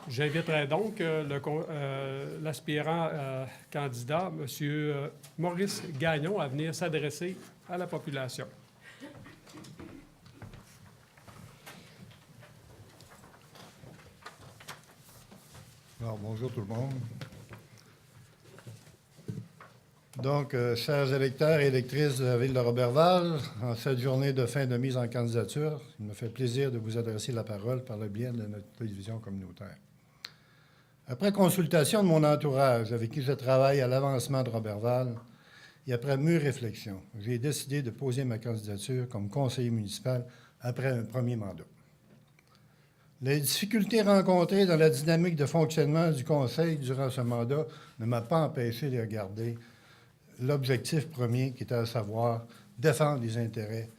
J'inviterai donc l'aspirant candidat, M. Maurice Gagnon, à venir s'adresser à la population. Alors, bonjour tout le monde. Donc, chers électeurs et électrices de la ville de Roberval, en cette journée de fin de mise en candidature, il me fait plaisir de vous adresser la parole par le biais de notre télévision communautaire. Après consultation de mon entourage avec qui je travaille à l'avancement de Roberval et après mûre réflexion, j'ai décidé de poser ma candidature comme conseiller municipal après un premier mandat. Les difficultés rencontrées dans la dynamique de fonctionnement du conseil durant ce mandat ne m'ont pas empêché de regarder l'objectif premier qui était à savoir défendre les intérêts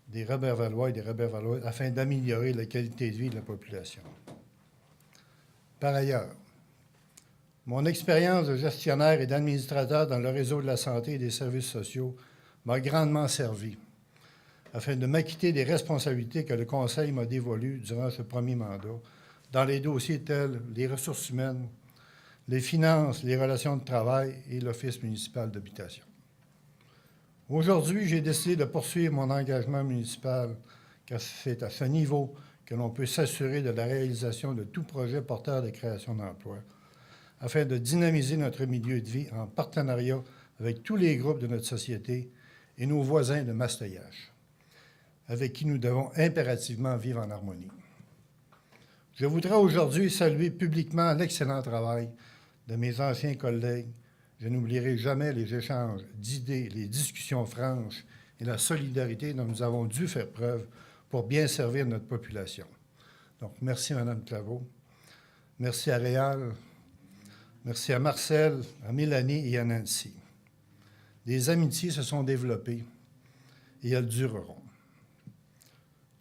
des Robervalois et des Robervaloises afin d'améliorer la qualité de vie de la population. Par ailleurs, mon expérience de gestionnaire et d'administrateur dans le réseau de la santé et des services sociaux m'a grandement servi afin de m'acquitter des responsabilités que le Conseil m'a dévolues durant ce premier mandat, dans les dossiers tels les ressources humaines, les finances, les relations de travail et l'Office municipal d'habitation. Aujourd'hui, j'ai décidé de poursuivre mon engagement municipal, car c'est à ce niveau que l'on peut s'assurer de la réalisation de tout projet porteur de création d'emplois, afin de dynamiser notre milieu de vie en partenariat avec tous les groupes de notre société et nos voisins de mastoyage, avec qui nous devons impérativement vivre en harmonie. Je voudrais aujourd'hui saluer publiquement l'excellent travail de mes anciens collègues. Je n'oublierai jamais les échanges d'idées, les discussions franches et la solidarité dont nous avons dû faire preuve pour bien servir notre population. Donc, merci, Mme Claveau. Merci à Réal. Merci à Marcel, à Mélanie et à Nancy. Des amitiés se sont développées et elles dureront.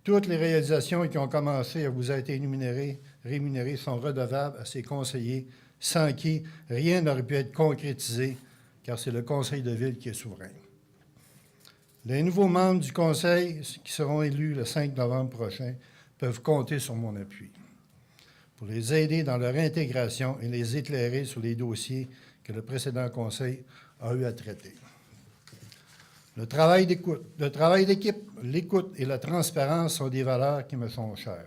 Toutes les réalisations qui ont commencé à vous être rémunérées sont redevables à ces conseillers sans qui rien n'aurait pu être concrétisé, car c'est le Conseil de ville qui est souverain. Les nouveaux membres du Conseil qui seront élus le 5 novembre prochain peuvent compter sur mon appui pour les aider dans leur intégration et les éclairer sur les dossiers que le précédent Conseil a eu à traiter. Le travail d'équipe, l'écoute et la transparence sont des valeurs qui me sont chères.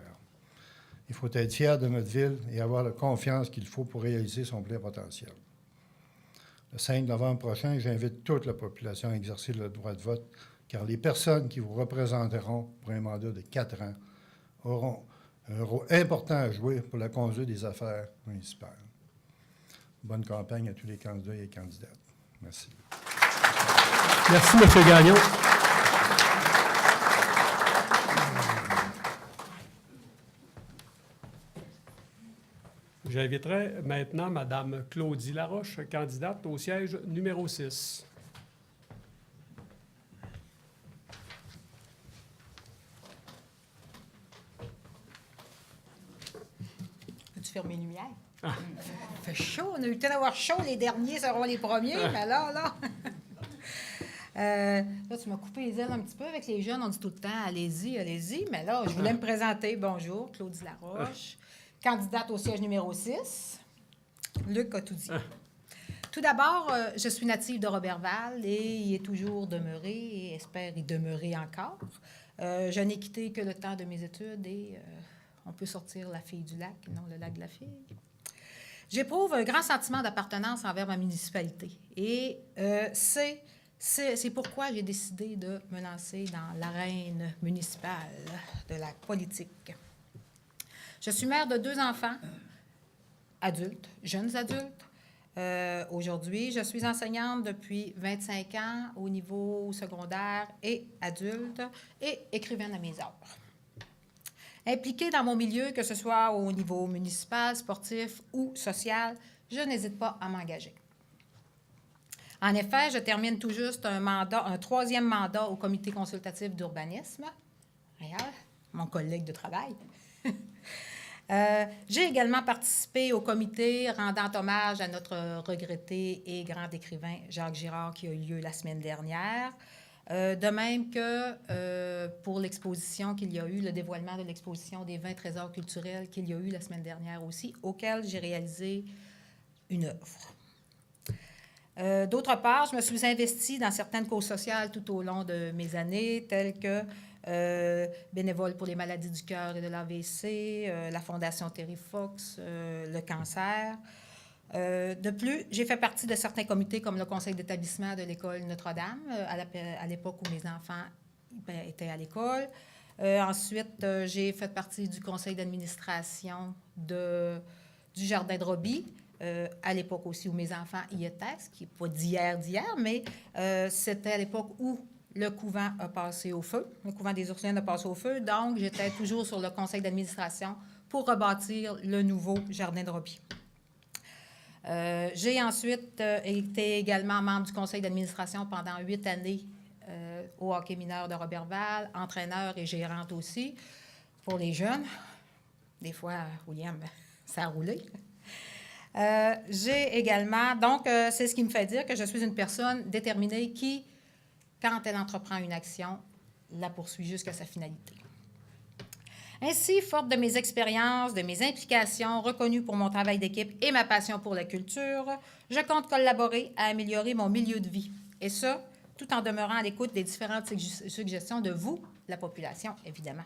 Il faut être fier de notre ville et avoir la confiance qu'il faut pour réaliser son plein potentiel. Le 5 novembre prochain, j'invite toute la population à exercer le droit de vote, car les personnes qui vous représenteront pour un mandat de 4 ans auront un rôle important à jouer pour la conduite des affaires municipales. Bonne campagne à tous les candidats et candidates. Merci. Merci, M. Gagnon. J'inviterai maintenant Mme Claudie Laroche, candidate au siège numéro 6. Peux-tu fermer les lumières? Ah. Il fait chaud. On a eu le temps d'avoir chaud. Les derniers seront les premiers. Mais là... là, tu m'as coupé les ailes un petit peu avec les jeunes. On dit tout le temps, allez-y, allez-y. Mais là, je voulais me présenter. Bonjour, Claudie Laroche, candidate au siège numéro 6. Luc a tout dit. Tout d'abord, je suis native de Roberval et y est toujours demeuré et espère y demeurer encore. Je n'ai quitté que le temps de mes études et on peut sortir la fille du lac, non le lac de la fille. J'éprouve un grand sentiment d'appartenance envers ma municipalité et c'est pourquoi j'ai décidé de me lancer dans l'arène municipale de la politique. Je suis mère de 2 enfants, adultes, jeunes adultes. Aujourd'hui, je suis enseignante depuis 25 ans au niveau secondaire et adulte et écrivaine à mes heures. Impliquée dans mon milieu, que ce soit au niveau municipal, sportif ou social, je n'hésite pas à m'engager. En effet, je termine tout juste un 3e mandat au comité consultatif d'urbanisme. Regarde, mon collègue de travail. J'ai également participé au comité rendant hommage à notre regretté et grand écrivain Jacques Girard qui a eu lieu la semaine dernière. De même que pour l'exposition qu'il y a eu, le dévoilement de l'exposition des 20 trésors culturels qu'il y a eu la semaine dernière aussi, auquel j'ai réalisé une œuvre. D'autre part, je me suis investie dans certaines causes sociales tout au long de mes années, telles que bénévole pour les maladies du cœur et de l'AVC, la Fondation Terry Fox, le cancer. De plus, j'ai fait partie de certains comités comme le conseil d'établissement de l'école Notre-Dame, à l'époque où mes enfants étaient à l'école. Ensuite, j'ai fait partie du conseil d'administration du Jardin de Roby, à l'époque aussi où mes enfants y étaient, ce qui n'est pas d'hier, mais c'était à l'époque où le couvent a passé au feu, le couvent des Ursulines a passé au feu, donc j'étais toujours sur le conseil d'administration pour rebâtir le nouveau Jardin de Roby. J'ai ensuite été également membre du conseil d'administration pendant 8 années au hockey mineur de Roberval, entraîneur et gérante aussi pour les jeunes. Des fois, William, ça a roulé. J'ai également, donc c'est ce qui me fait dire que je suis une personne déterminée qui, quand elle entreprend une action, la poursuit jusqu'à sa finalité. Ainsi, forte de mes expériences, de mes implications, reconnue pour mon travail d'équipe et ma passion pour la culture, je compte collaborer à améliorer mon milieu de vie. Et ça, tout en demeurant à l'écoute des différentes suggestions de vous, la population, évidemment.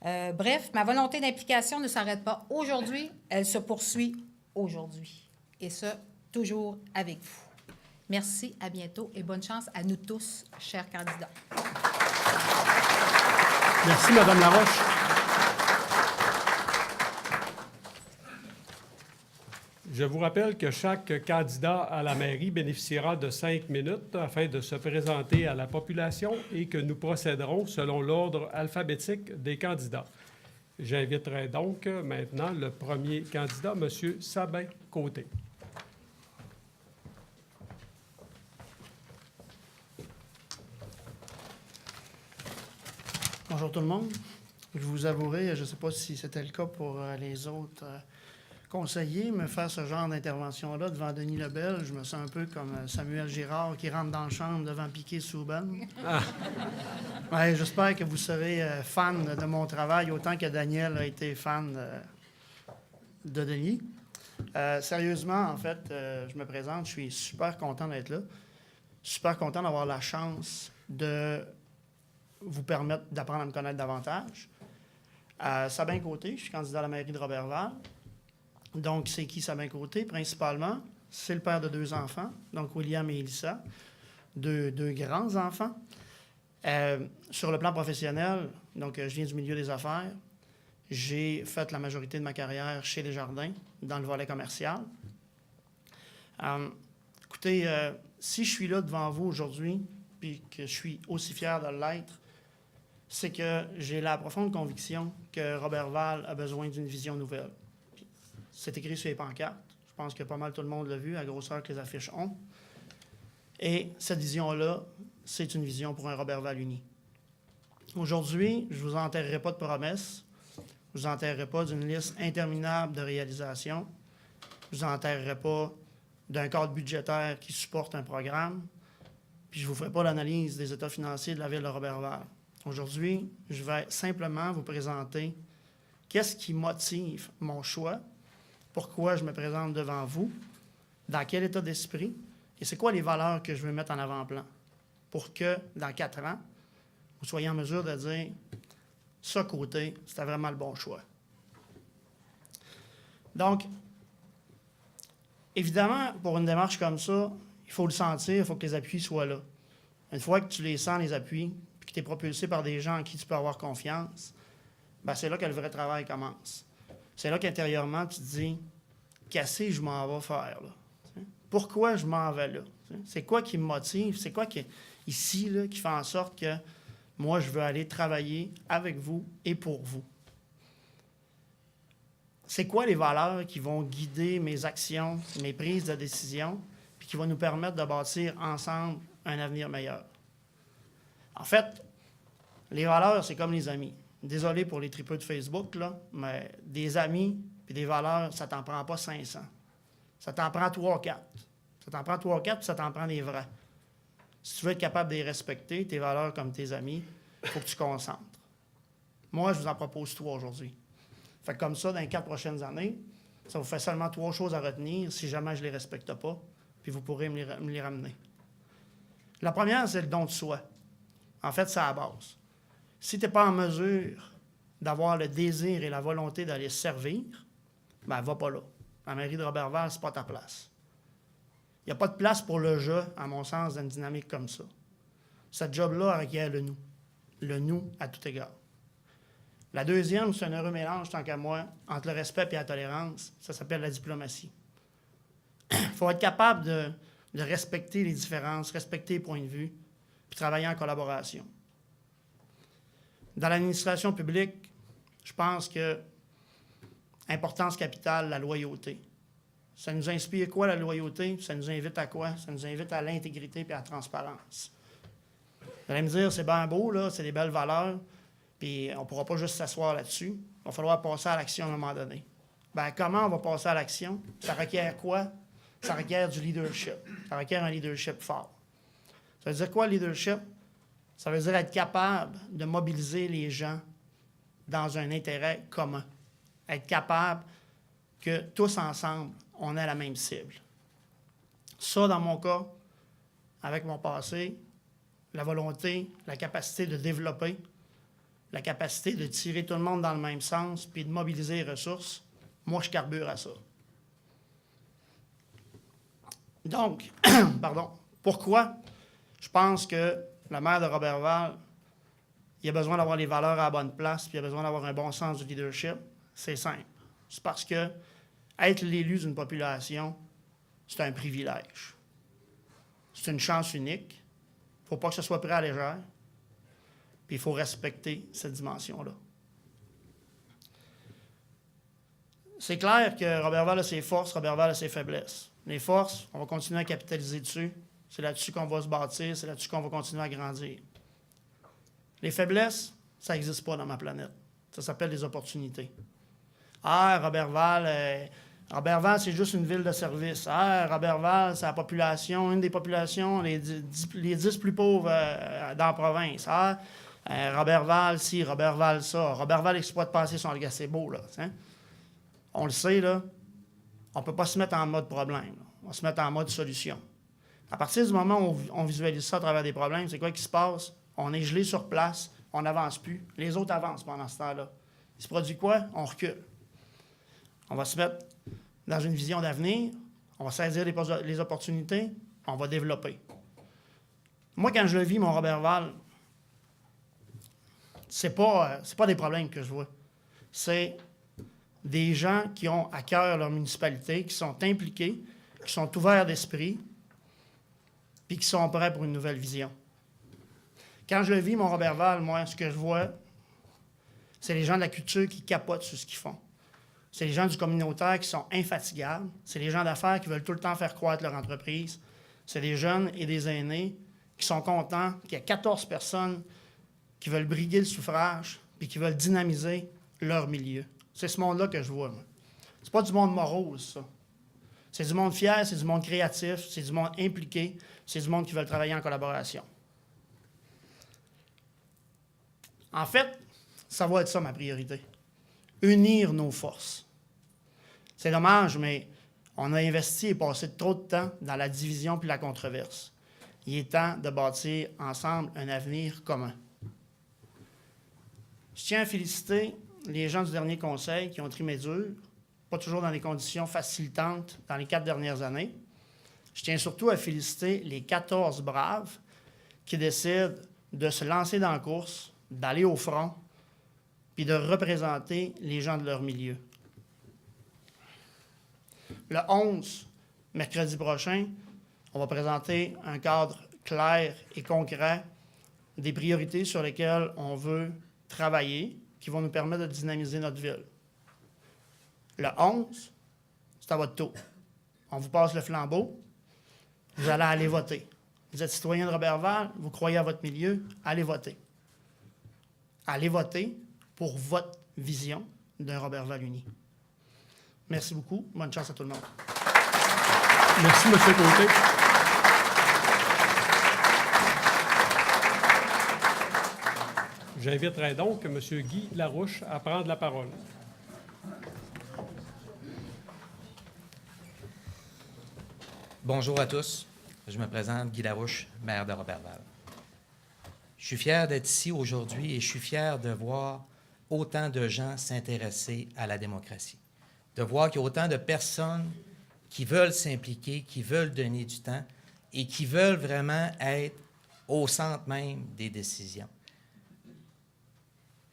Bref, ma volonté d'implication ne s'arrête pas aujourd'hui, elle se poursuit aujourd'hui. Et ça, toujours avec vous. Merci, à bientôt et bonne chance à nous tous, chers candidats. Merci, Mme Laroche. Je vous rappelle que chaque candidat à la mairie bénéficiera de 5 minutes afin de se présenter à la population et que nous procéderons selon l'ordre alphabétique des candidats. J'inviterai donc maintenant le premier candidat, M. Sabin Côté. Bonjour tout le monde. Je vous avouerai, je ne sais pas si c'était le cas pour les autres conseillers, me faire ce genre d'intervention-là devant Denis Lebel, je me sens un peu comme Samuel Girard qui rentre dans la chambre devant Piquet-Souban. Ouais, j'espère que vous serez fan de mon travail autant que Daniel a été fan de Denis. Sérieusement, en fait, je me présente, je suis super content d'être là. Super content d'avoir la chance de vous permettre d'apprendre à me connaître davantage. Sabin Côté, je suis candidat à la mairie de Roberval. Donc, c'est qui Sabin Côté? Principalement, c'est le père de 2 enfants, donc William et Elissa, deux grands enfants. Sur le plan professionnel, donc je viens du milieu des affaires. J'ai fait la majorité de ma carrière chez Desjardins, dans le volet commercial. Écoutez, si je suis là devant vous aujourd'hui, puis que je suis aussi fier de l'être, c'est que j'ai la profonde conviction que Roberval a besoin d'une vision nouvelle. C'est écrit sur les pancartes. Je pense que pas mal tout le monde l'a vu, à grosseur que les affiches ont. Et cette vision-là, c'est une vision pour un Roberval uni. Aujourd'hui, je ne vous enterrerai pas de promesses. Je ne vous enterrerai pas d'une liste interminable de réalisations. Je ne vous enterrerai pas d'un cadre budgétaire qui supporte un programme. Puis je ne vous ferai pas l'analyse des états financiers de la ville de Roberval. Aujourd'hui, je vais simplement vous présenter qu'est-ce qui motive mon choix, pourquoi je me présente devant vous, dans quel état d'esprit, et c'est quoi les valeurs que je veux mettre en avant-plan pour que, dans 4 ans, vous soyez en mesure de dire « ce côté, c'était vraiment le bon choix ». Donc, évidemment, pour une démarche comme ça, il faut le sentir, il faut que les appuis soient là. Une fois que tu les sens, les appuis, puis que tu es propulsé par des gens en qui tu peux avoir confiance, bien, c'est là que le vrai travail commence. C'est là qu'intérieurement, tu te dis « qu'est-ce que je m'en vais faire là? Pourquoi je m'en vais là? C'est quoi qui me motive? C'est quoi qui, ici là, qui fait en sorte que moi, je veux aller travailler avec vous et pour vous? C'est quoi les valeurs qui vont guider mes actions, mes prises de décision, puis qui vont nous permettre de bâtir ensemble un avenir meilleur? En fait, les valeurs, c'est comme les amis. Désolé pour les tripeux de Facebook, là, mais des amis puis des valeurs, ça t'en prend pas 500. Ça t'en prend 3-4. Ça t'en prend 3-4, puis ça t'en prend des vrais. Si tu veux être capable de les respecter, tes valeurs comme tes amis, il faut que tu concentres. Moi, je vous en propose 3 aujourd'hui. Fait que comme ça, dans les 4 prochaines années, ça vous fait seulement 3 choses à retenir si jamais je ne les respecte pas, puis vous pourrez me les ramener. La première, c'est le don de soi. En fait, c'est à la base. Si tu n'es pas en mesure d'avoir le désir et la volonté d'aller servir, ben va pas là. La mairie de Roberval, c'est pas ta place. Il n'y a pas de place pour le jeu, à mon sens, dans une dynamique comme ça. Ce job-là requiert le nous. Le nous à tout égard. La deuxième, c'est un heureux mélange, tant qu'à moi, entre le respect et la tolérance. Ça s'appelle la diplomatie. Il faut être capable de respecter les différences, respecter les points de vue, puis travailler en collaboration. Dans l'administration publique, je pense que importance capitale, la loyauté. Ça nous inspire quoi, la loyauté? Ça nous invite à quoi? Ça nous invite à l'intégrité et à la transparence. Vous allez me dire, c'est bien beau, là, c'est des belles valeurs, puis on ne pourra pas juste s'asseoir là-dessus. Il va falloir passer à l'action à un moment donné. Bien, comment on va passer à l'action? Ça requiert quoi? Ça requiert du leadership. Ça requiert un leadership fort. Ça veut dire quoi, le leadership? Ça veut dire être capable de mobiliser les gens dans un intérêt commun. Être capable que tous ensemble, on ait la même cible. Ça, dans mon cas, avec mon passé, la volonté, la capacité de développer, la capacité de tirer tout le monde dans le même sens, puis de mobiliser les ressources, moi, je carbure à ça. Donc, pardon, pourquoi je pense que le maire de Roberval, il a besoin d'avoir les valeurs à la bonne place, puis il a besoin d'avoir un bon sens du leadership? C'est simple. C'est parce que être l'élu d'une population, c'est un privilège. C'est une chance unique. Il ne faut pas que ce soit pris à la légère. Puis il faut respecter cette dimension-là. C'est clair que Roberval a ses forces, Roberval a ses faiblesses. Les forces, on va continuer à capitaliser dessus. C'est là-dessus qu'on va se bâtir, c'est là-dessus qu'on va continuer à grandir. Les faiblesses, ça n'existe pas dans ma planète. Ça s'appelle les opportunités. Ah, Roberval, c'est juste une ville de service. Ah, Roberval, c'est la population, une des populations, les 10 plus pauvres dans la province. Ah, Roberval, ci, Roberval, ça. Roberval exploite pas assez son gazebo, là. T'sais. On le sait, là. On ne peut pas se mettre en mode problème. Là. On va se mettre en mode solution. À partir du moment où on visualise ça à travers des problèmes, c'est quoi qui se passe? On est gelé sur place, on n'avance plus. Les autres avancent pendant ce temps-là. Il se produit quoi? On recule. On va se mettre dans une vision d'avenir, on va saisir les opportunités, on va développer. Moi, quand je le vis, mon Roberval, c'est pas des problèmes que je vois. C'est des gens qui ont à cœur leur municipalité, qui sont impliqués, qui sont ouverts d'esprit, puis qui sont prêts pour une nouvelle vision. Quand je le vis, mon Roberval, moi, ce que je vois, c'est les gens de la culture qui capotent sur ce qu'ils font. C'est les gens du communautaire qui sont infatigables. C'est les gens d'affaires qui veulent tout le temps faire croître leur entreprise. C'est des jeunes et des aînés qui sont contents qu'il y a 14 personnes qui veulent briguer le suffrage puis qui veulent dynamiser leur milieu. C'est ce monde-là que je vois, moi. C'est pas du monde morose, ça. C'est du monde fier, c'est du monde créatif, c'est du monde impliqué, c'est du monde qui veut travailler en collaboration. En fait, ça va être ça ma priorité. Unir nos forces. C'est dommage, mais on a investi et passé trop de temps dans la division puis la controverse. Il est temps de bâtir ensemble un avenir commun. Je tiens à féliciter les gens du dernier conseil qui ont trimé dur, pas toujours dans des conditions facilitantes dans les 4 dernières années. Je tiens surtout à féliciter les 14 braves qui décident de se lancer dans la course, d'aller au front, puis de représenter les gens de leur milieu. Le 11, mercredi prochain, on va présenter un cadre clair et concret des priorités sur lesquelles on veut travailler, qui vont nous permettre de dynamiser notre ville. Le 11, c'est à votre tour. On vous passe le flambeau, vous allez aller voter. Vous êtes citoyen de Roberval, vous croyez à votre milieu, allez voter. Allez voter pour votre vision d'un Roberval uni. Merci beaucoup. Bonne chance à tout le monde. Merci, M. Côté. J'inviterai donc M. Guy Larouche à prendre la parole. Bonjour à tous. Je me présente, Guy Larouche, maire de Roberval. Je suis fier d'être ici aujourd'hui et je suis fier de voir autant de gens s'intéresser à la démocratie, de voir qu'il y a autant de personnes qui veulent s'impliquer, qui veulent donner du temps et qui veulent vraiment être au centre même des décisions.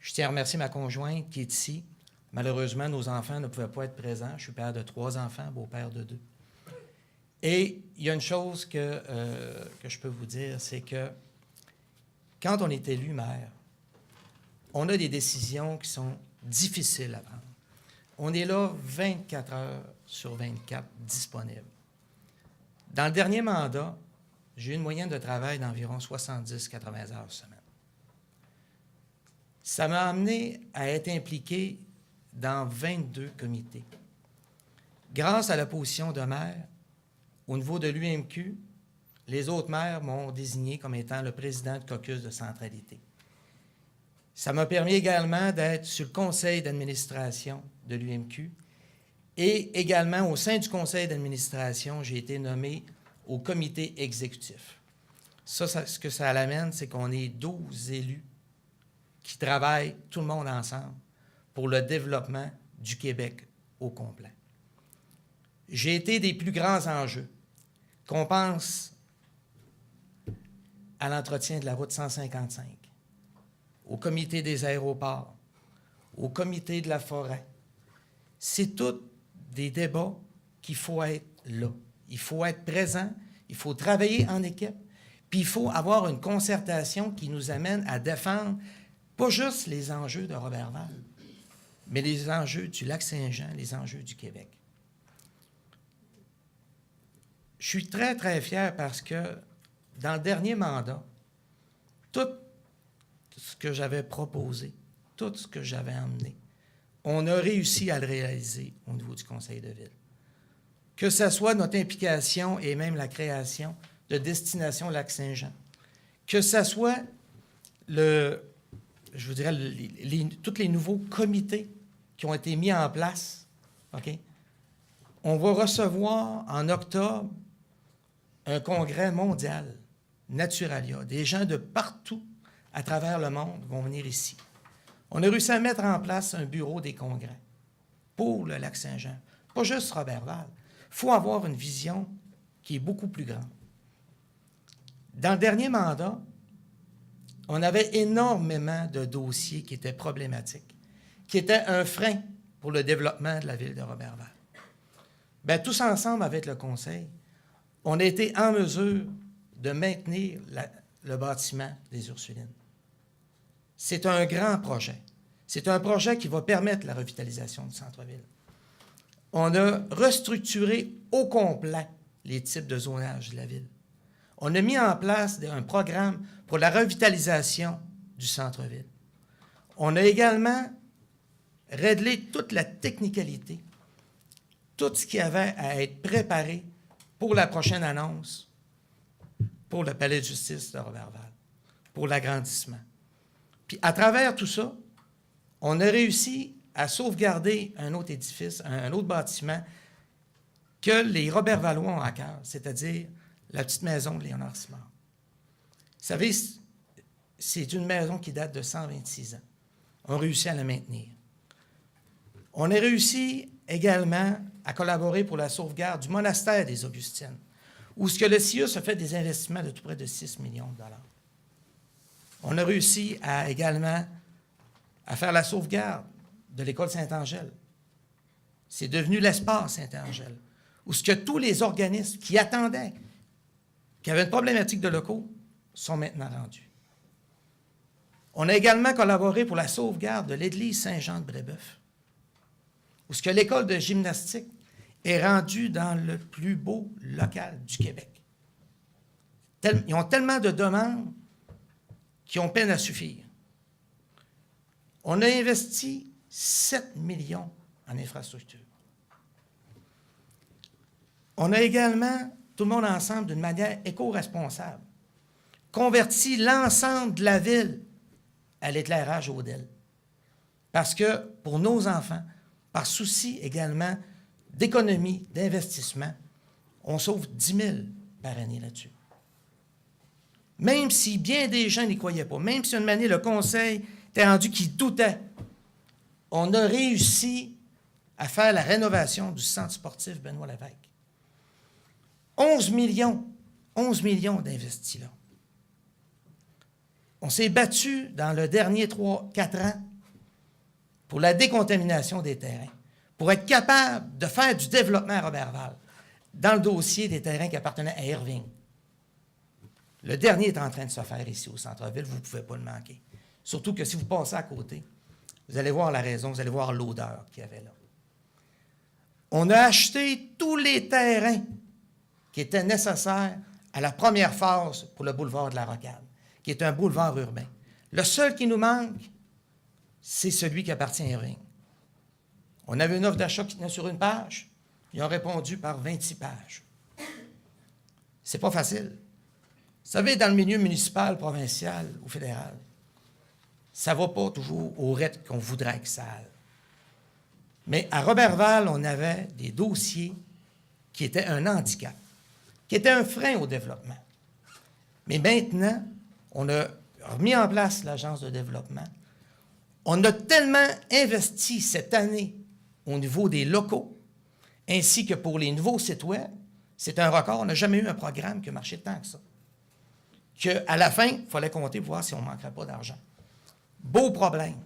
Je tiens à remercier ma conjointe qui est ici. Malheureusement, nos enfants ne pouvaient pas être présents. Je suis père de 3 enfants, beau-père de 2. Et il y a une chose que je peux vous dire, c'est que quand on est élu maire, on a des décisions qui sont difficiles à prendre. On est là 24 heures sur 24 disponible. Dans le dernier mandat, j'ai eu une moyenne de travail d'environ 70-80 heures semaine. Ça m'a amené à être impliqué dans 22 comités. Grâce à la position de maire, au niveau de l'UMQ, les autres maires m'ont désigné comme étant le président du caucus de centralité. Ça m'a permis également d'être sur le conseil d'administration de l'UMQ et également au sein du conseil d'administration, j'ai été nommé au comité exécutif. Ça, ce que ça l'amène, c'est qu'on est 12 élus qui travaillent tout le monde ensemble pour le développement du Québec au complet. J'ai été des plus grands enjeux. Qu'on pense à l'entretien de la route 155, au comité des aéroports, au comité de la forêt. C'est tous des débats qu'il faut être là. Il faut être présent, il faut travailler en équipe, puis il faut avoir une concertation qui nous amène à défendre pas juste les enjeux de Roberval, mais les enjeux du Lac-Saint-Jean, les enjeux du Québec. Je suis très, très fier parce que dans le dernier mandat, tout ce que j'avais proposé, tout ce que j'avais emmené, on a réussi à le réaliser au niveau du conseil de ville. Que ce soit notre implication et même la création de Destination Lac-Saint-Jean, que ce soit tous les nouveaux comités qui ont été mis en place, OK? On va recevoir en octobre un congrès mondial, Naturalia. Des gens de partout à travers le monde vont venir ici. On a réussi à mettre en place un bureau des congrès pour le Lac-Saint-Jean. Pas juste Roberval. Il faut avoir une vision qui est beaucoup plus grande. Dans le dernier mandat, on avait énormément de dossiers qui étaient problématiques, qui étaient un frein pour le développement de la ville de Roberval. Bien, tous ensemble avec le conseil, on a été en mesure de maintenir le bâtiment des Ursulines. C'est un grand projet. C'est un projet qui va permettre la revitalisation du centre-ville. On a restructuré au complet les types de zonage de la ville. On a mis en place un programme pour la revitalisation du centre-ville. On a également réglé toute la technicalité, tout ce qui avait à être préparé pour la prochaine annonce, pour le palais de justice de Roberval, pour l'agrandissement. Puis à travers tout ça, on a réussi à sauvegarder un autre édifice, un autre bâtiment que les Robervalois ont à cœur, c'est-à-dire la petite maison de Léonard Simard. Vous savez, c'est une maison qui date de 126 ans. On a réussi à la maintenir. On a réussi également à collaborer pour la sauvegarde du monastère des Augustines, où ce que le CIUS a fait des investissements de tout près de 6 millions de dollars. On a réussi également à faire la sauvegarde de l'école Saint-Angèle. C'est devenu l'espace Saint-Angèle, où ce que tous les organismes qui attendaient, qui avaient une problématique de locaux, sont maintenant rendus. On a également collaboré pour la sauvegarde de l'église Saint-Jean de Brébeuf, où ce que l'école de gymnastique est rendue dans le plus beau local du Québec. Ils ont tellement de demandes qui ont peine à suffire. On a investi 7 millions en infrastructure. On a également, tout le monde ensemble, d'une manière éco-responsable, converti l'ensemble de la ville à l'éclairage Odel. Parce que pour nos enfants, par souci également d'économie, d'investissement, on sauve 10 000 par année là-dessus. Même si bien des gens n'y croyaient pas, même si une année le conseil était rendu qui doutait, on a réussi à faire la rénovation du centre sportif Benoît Lévesque. 11 millions d'investis là. On s'est battu dans le dernier 3-4 ans pour la décontamination des terrains, pour être capable de faire du développement à Roberval dans le dossier des terrains qui appartenaient à Irving. Le dernier est en train de se faire ici au centre-ville, vous ne pouvez pas le manquer. Surtout que si vous passez à côté, vous allez voir la raison, vous allez voir l'odeur qu'il y avait là. On a acheté tous les terrains qui étaient nécessaires à la première phase pour le boulevard de la Rocade, qui est un boulevard urbain. Le seul qui nous manque, c'est celui qui appartient à Irving. On avait une offre d'achat qui tenait sur une page. Ils ont répondu par 26 pages. C'est pas facile. savez, dans le milieu municipal, provincial ou fédéral, ça ne va pas toujours au rythme qu'on voudrait que ça aille. Mais à Roberval, on avait des dossiers qui étaient un handicap, qui étaient un frein au développement. Mais maintenant, on a remis en place l'agence de développement. On a tellement investi cette année au niveau des locaux, ainsi que pour les nouveaux sites web. C'est un record. On n'a jamais eu un programme qui a marché tant que ça. Qu'à la fin, il fallait compter pour voir si on ne manquerait pas d'argent. Beau problème.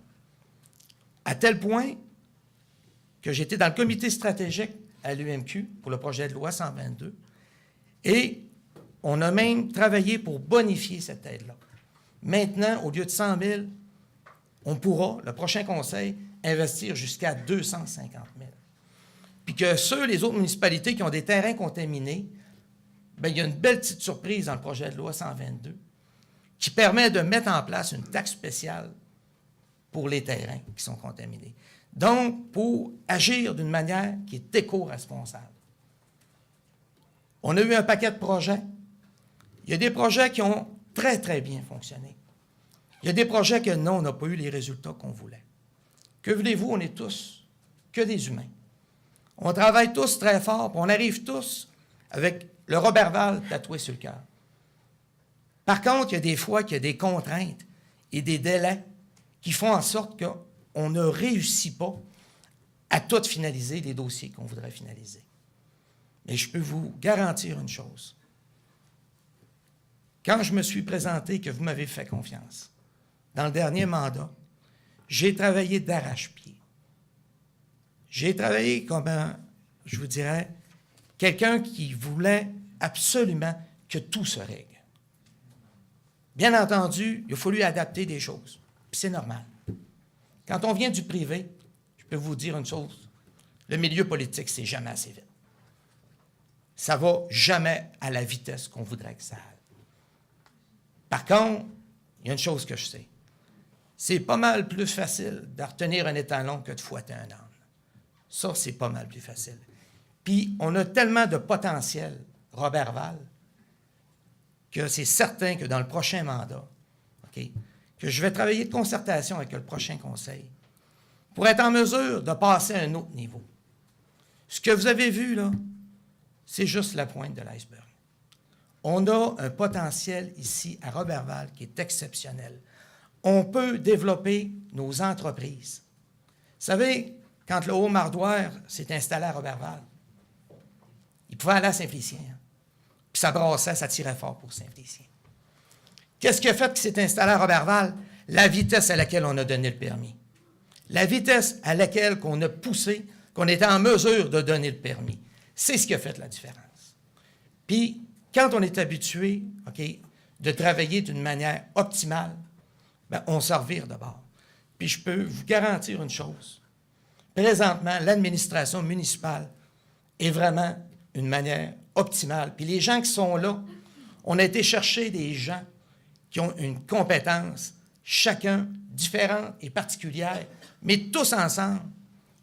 À tel point que j'étais dans le comité stratégique à l'UMQ pour le projet de loi 122 et on a même travaillé pour bonifier cette aide-là. Maintenant, au lieu de 100 000, on pourra, le prochain conseil, investir jusqu'à 250 000. Puis que les autres municipalités qui ont des terrains contaminés, bien, il y a une belle petite surprise dans le projet de loi 122 qui permet de mettre en place une taxe spéciale pour les terrains qui sont contaminés. Donc, pour agir d'une manière qui est éco-responsable. On a eu un paquet de projets. Il y a des projets qui ont très, très bien fonctionné. Il y a des projets que non, on n'a pas eu les résultats qu'on voulait. Que voulez-vous, on est tous que des humains. On travaille tous très fort, puis on arrive tous avec le Roberval tatoué sur le cœur. Par contre, il y a des fois qu'il y a des contraintes et des délais qui font en sorte qu'on ne réussit pas à tout finaliser les dossiers qu'on voudrait finaliser. Mais je peux vous garantir une chose. Quand je me suis présenté et que vous m'avez fait confiance, dans le dernier mandat, j'ai travaillé d'arrache-pied. J'ai travaillé comme je vous dirais, quelqu'un qui voulait absolument que tout se règle. Bien entendu, il a fallu adapter des choses. Puis c'est normal. Quand on vient du privé, je peux vous dire une chose, le milieu politique, c'est jamais assez vite. Ça ne va jamais à la vitesse qu'on voudrait que ça aille. Par contre, il y a une chose que je sais. C'est pas mal plus facile de retenir un étalon que de fouetter un âne. Ça, c'est pas mal plus facile. Puis, on a tellement de potentiel, Roberval, que c'est certain que dans le prochain mandat, okay, que je vais travailler de concertation avec le prochain conseil pour être en mesure de passer à un autre niveau. Ce que vous avez vu, là, c'est juste la pointe de l'iceberg. On a un potentiel ici à Roberval qui est exceptionnel. On peut développer nos entreprises. Vous savez, quand le Haut-Mardoire s'est installé à Roberval, il pouvait aller à Saint-Félicien. Hein? Puis ça brassait, ça tirait fort pour Saint-Félicien. Qu'est-ce qui a fait qu'il s'est installé à Roberval? La vitesse à laquelle on a donné le permis. La vitesse à laquelle on a poussé, qu'on était en mesure de donner le permis. C'est ce qui a fait la différence. Puis, quand on est habitué, okay, de travailler d'une manière optimale, bien, on s'en revire d'abord. Puis je peux vous garantir une chose. Présentement, l'administration municipale est vraiment une manière optimale. Puis les gens qui sont là, on a été chercher des gens qui ont une compétence, chacun différente et particulière, mais tous ensemble,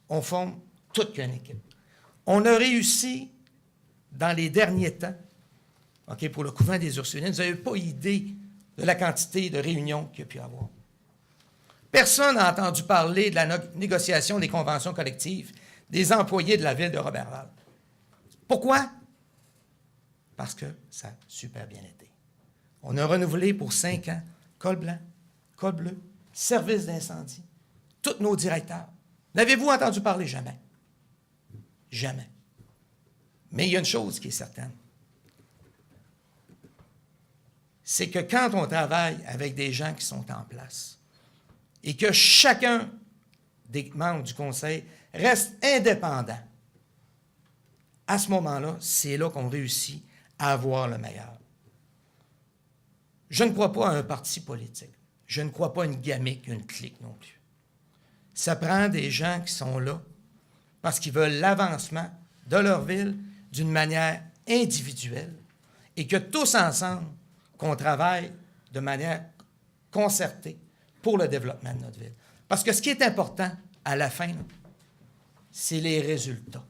on forme toute une équipe. On a réussi, dans les derniers temps, okay, pour le couvent des Ursulines, vous n'avez pas idée de la quantité de réunions qu'il y a pu avoir. Personne n'a entendu parler de la négociation des conventions collectives des employés de la ville de Roberval. Pourquoi? Parce que ça a super bien été. On a renouvelé pour 5 ans col blanc, col bleu, service d'incendie, tous nos directeurs. N'avez-vous entendu parler? Jamais. Jamais. Mais il y a une chose qui est certaine. C'est que quand on travaille avec des gens qui sont en place et que chacun des membres du conseil reste indépendant, à ce moment-là, c'est là qu'on réussit à avoir le meilleur. Je ne crois pas à un parti politique. Je ne crois pas à une gamique, une clique non plus. Ça prend des gens qui sont là parce qu'ils veulent l'avancement de leur ville d'une manière individuelle et que tous ensemble, qu'on travaille de manière concertée pour le développement de notre ville. Parce que ce qui est important, à la fin, c'est les résultats.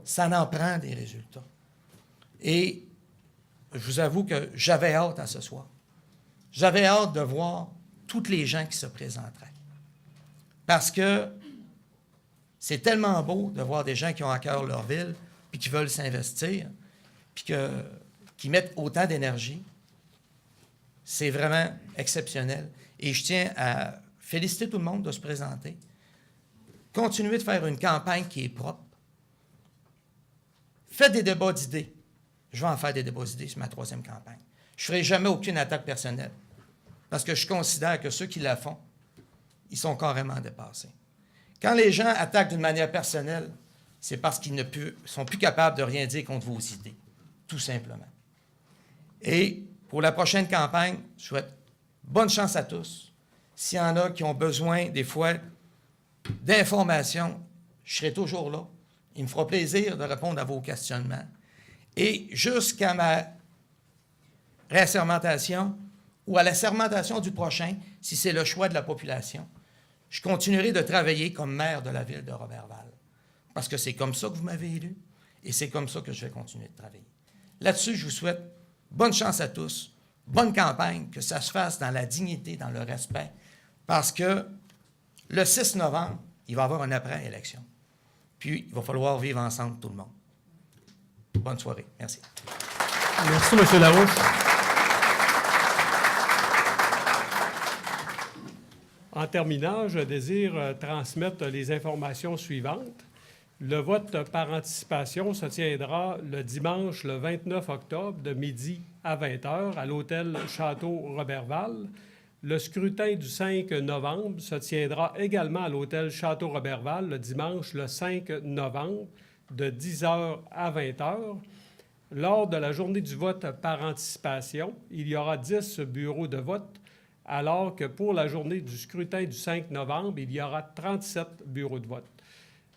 Ça en prend des résultats. Et je vous avoue que j'avais hâte à ce soir. J'avais hâte de voir toutes les gens qui se présenteraient. Parce que c'est tellement beau de voir des gens qui ont à cœur leur ville, puis qui veulent s'investir, puis qui mettent autant d'énergie. C'est vraiment exceptionnel. Et je tiens à féliciter tout le monde de se présenter. Continuez de faire une campagne qui est propre. Faites des débats d'idées. Je vais en faire des débats d'idées sur ma 3e campagne. Je ne ferai jamais aucune attaque personnelle. Parce que je considère que ceux qui la font, ils sont carrément dépassés. Quand les gens attaquent d'une manière personnelle, c'est parce qu'ils ne sont plus capables de rien dire contre vos idées, tout simplement. Et pour la prochaine campagne, je souhaite bonne chance à tous. S'il y en a qui ont besoin, des fois, d'informations, je serai toujours là. Il me fera plaisir de répondre à vos questionnements. Et jusqu'à ma réassermentation ou à la sermentation du prochain, si c'est le choix de la population, je continuerai de travailler comme maire de la ville de Roberval. Parce que c'est comme ça que vous m'avez élu et c'est comme ça que je vais continuer de travailler. Là-dessus, je vous souhaite bonne chance à tous, bonne campagne, que ça se fasse dans la dignité, dans le respect, parce que le 6 novembre, il va y avoir une après-élection. Puis, il va falloir vivre ensemble, tout le monde. Bonne soirée. Merci. Merci, M. Larouche. En terminant, je désire transmettre les informations suivantes. Le vote par anticipation se tiendra le dimanche, le 29 octobre, de midi à 20h, à l'hôtel Château-Roberval. Le scrutin du 5 novembre se tiendra également à l'hôtel Château-Roberval le dimanche, le 5 novembre, de 10h à 20h. Lors de la journée du vote par anticipation, il y aura 10 bureaux de vote, alors que pour la journée du scrutin du 5 novembre, il y aura 37 bureaux de vote.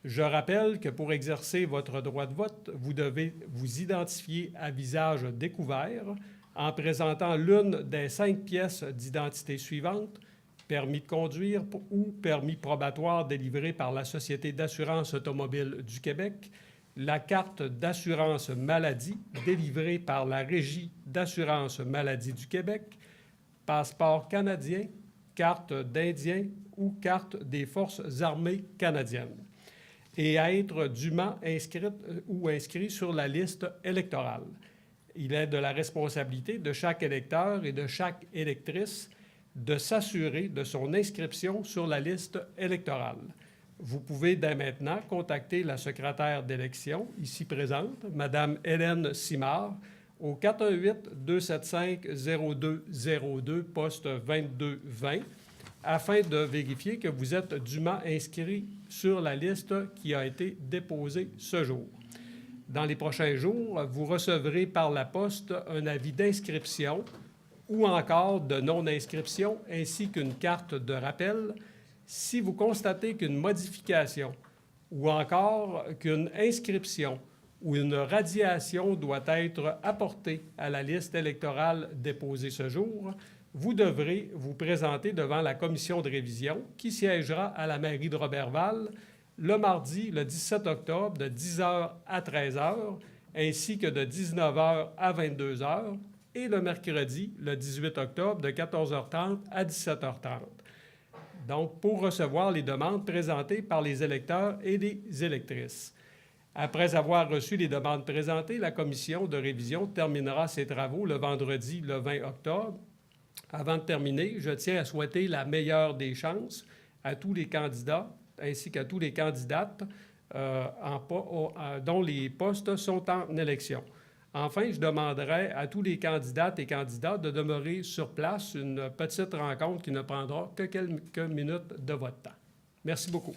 Je rappelle que pour exercer votre droit de vote, vous devez vous identifier à visage découvert en présentant l'une des 5 pièces d'identité suivantes: permis de conduire ou permis probatoire délivré par la Société d'assurance automobile du Québec, la carte d'assurance maladie délivrée par la Régie d'assurance maladie du Québec, passeport canadien, carte d'Indien ou carte des Forces armées canadiennes, et à être dûment inscrite ou inscrit sur la liste électorale. Il est de la responsabilité de chaque électeur et de chaque électrice de s'assurer de son inscription sur la liste électorale. Vous pouvez dès maintenant contacter la secrétaire d'élection, ici présente, Mme Hélène Simard, au 418-275-0202, poste 2220, afin de vérifier que vous êtes dûment inscrit sur la liste qui a été déposée ce jour. Dans les prochains jours, vous recevrez par la poste un avis d'inscription ou encore de non-inscription, ainsi qu'une carte de rappel. Si vous constatez qu'une modification ou encore qu'une inscription ou une radiation doit être apportée à la liste électorale déposée ce jour, vous devrez vous présenter devant la commission de révision qui siégera à la mairie de Roberval le mardi, le 17 octobre, de 10h à 13h, ainsi que de 19h à 22h, et le mercredi, le 18 octobre, de 14h30 à 17h30. Donc, pour recevoir les demandes présentées par les électeurs et les électrices. Après avoir reçu les demandes présentées, la commission de révision terminera ses travaux le vendredi, le 20 octobre. Avant de terminer, je tiens à souhaiter la meilleure des chances à tous les candidats ainsi qu'à tous les candidates dont les postes sont en élection. Enfin, je demanderai à tous les candidates et candidats de demeurer sur place, une petite rencontre qui ne prendra que quelques minutes de votre temps. Merci beaucoup.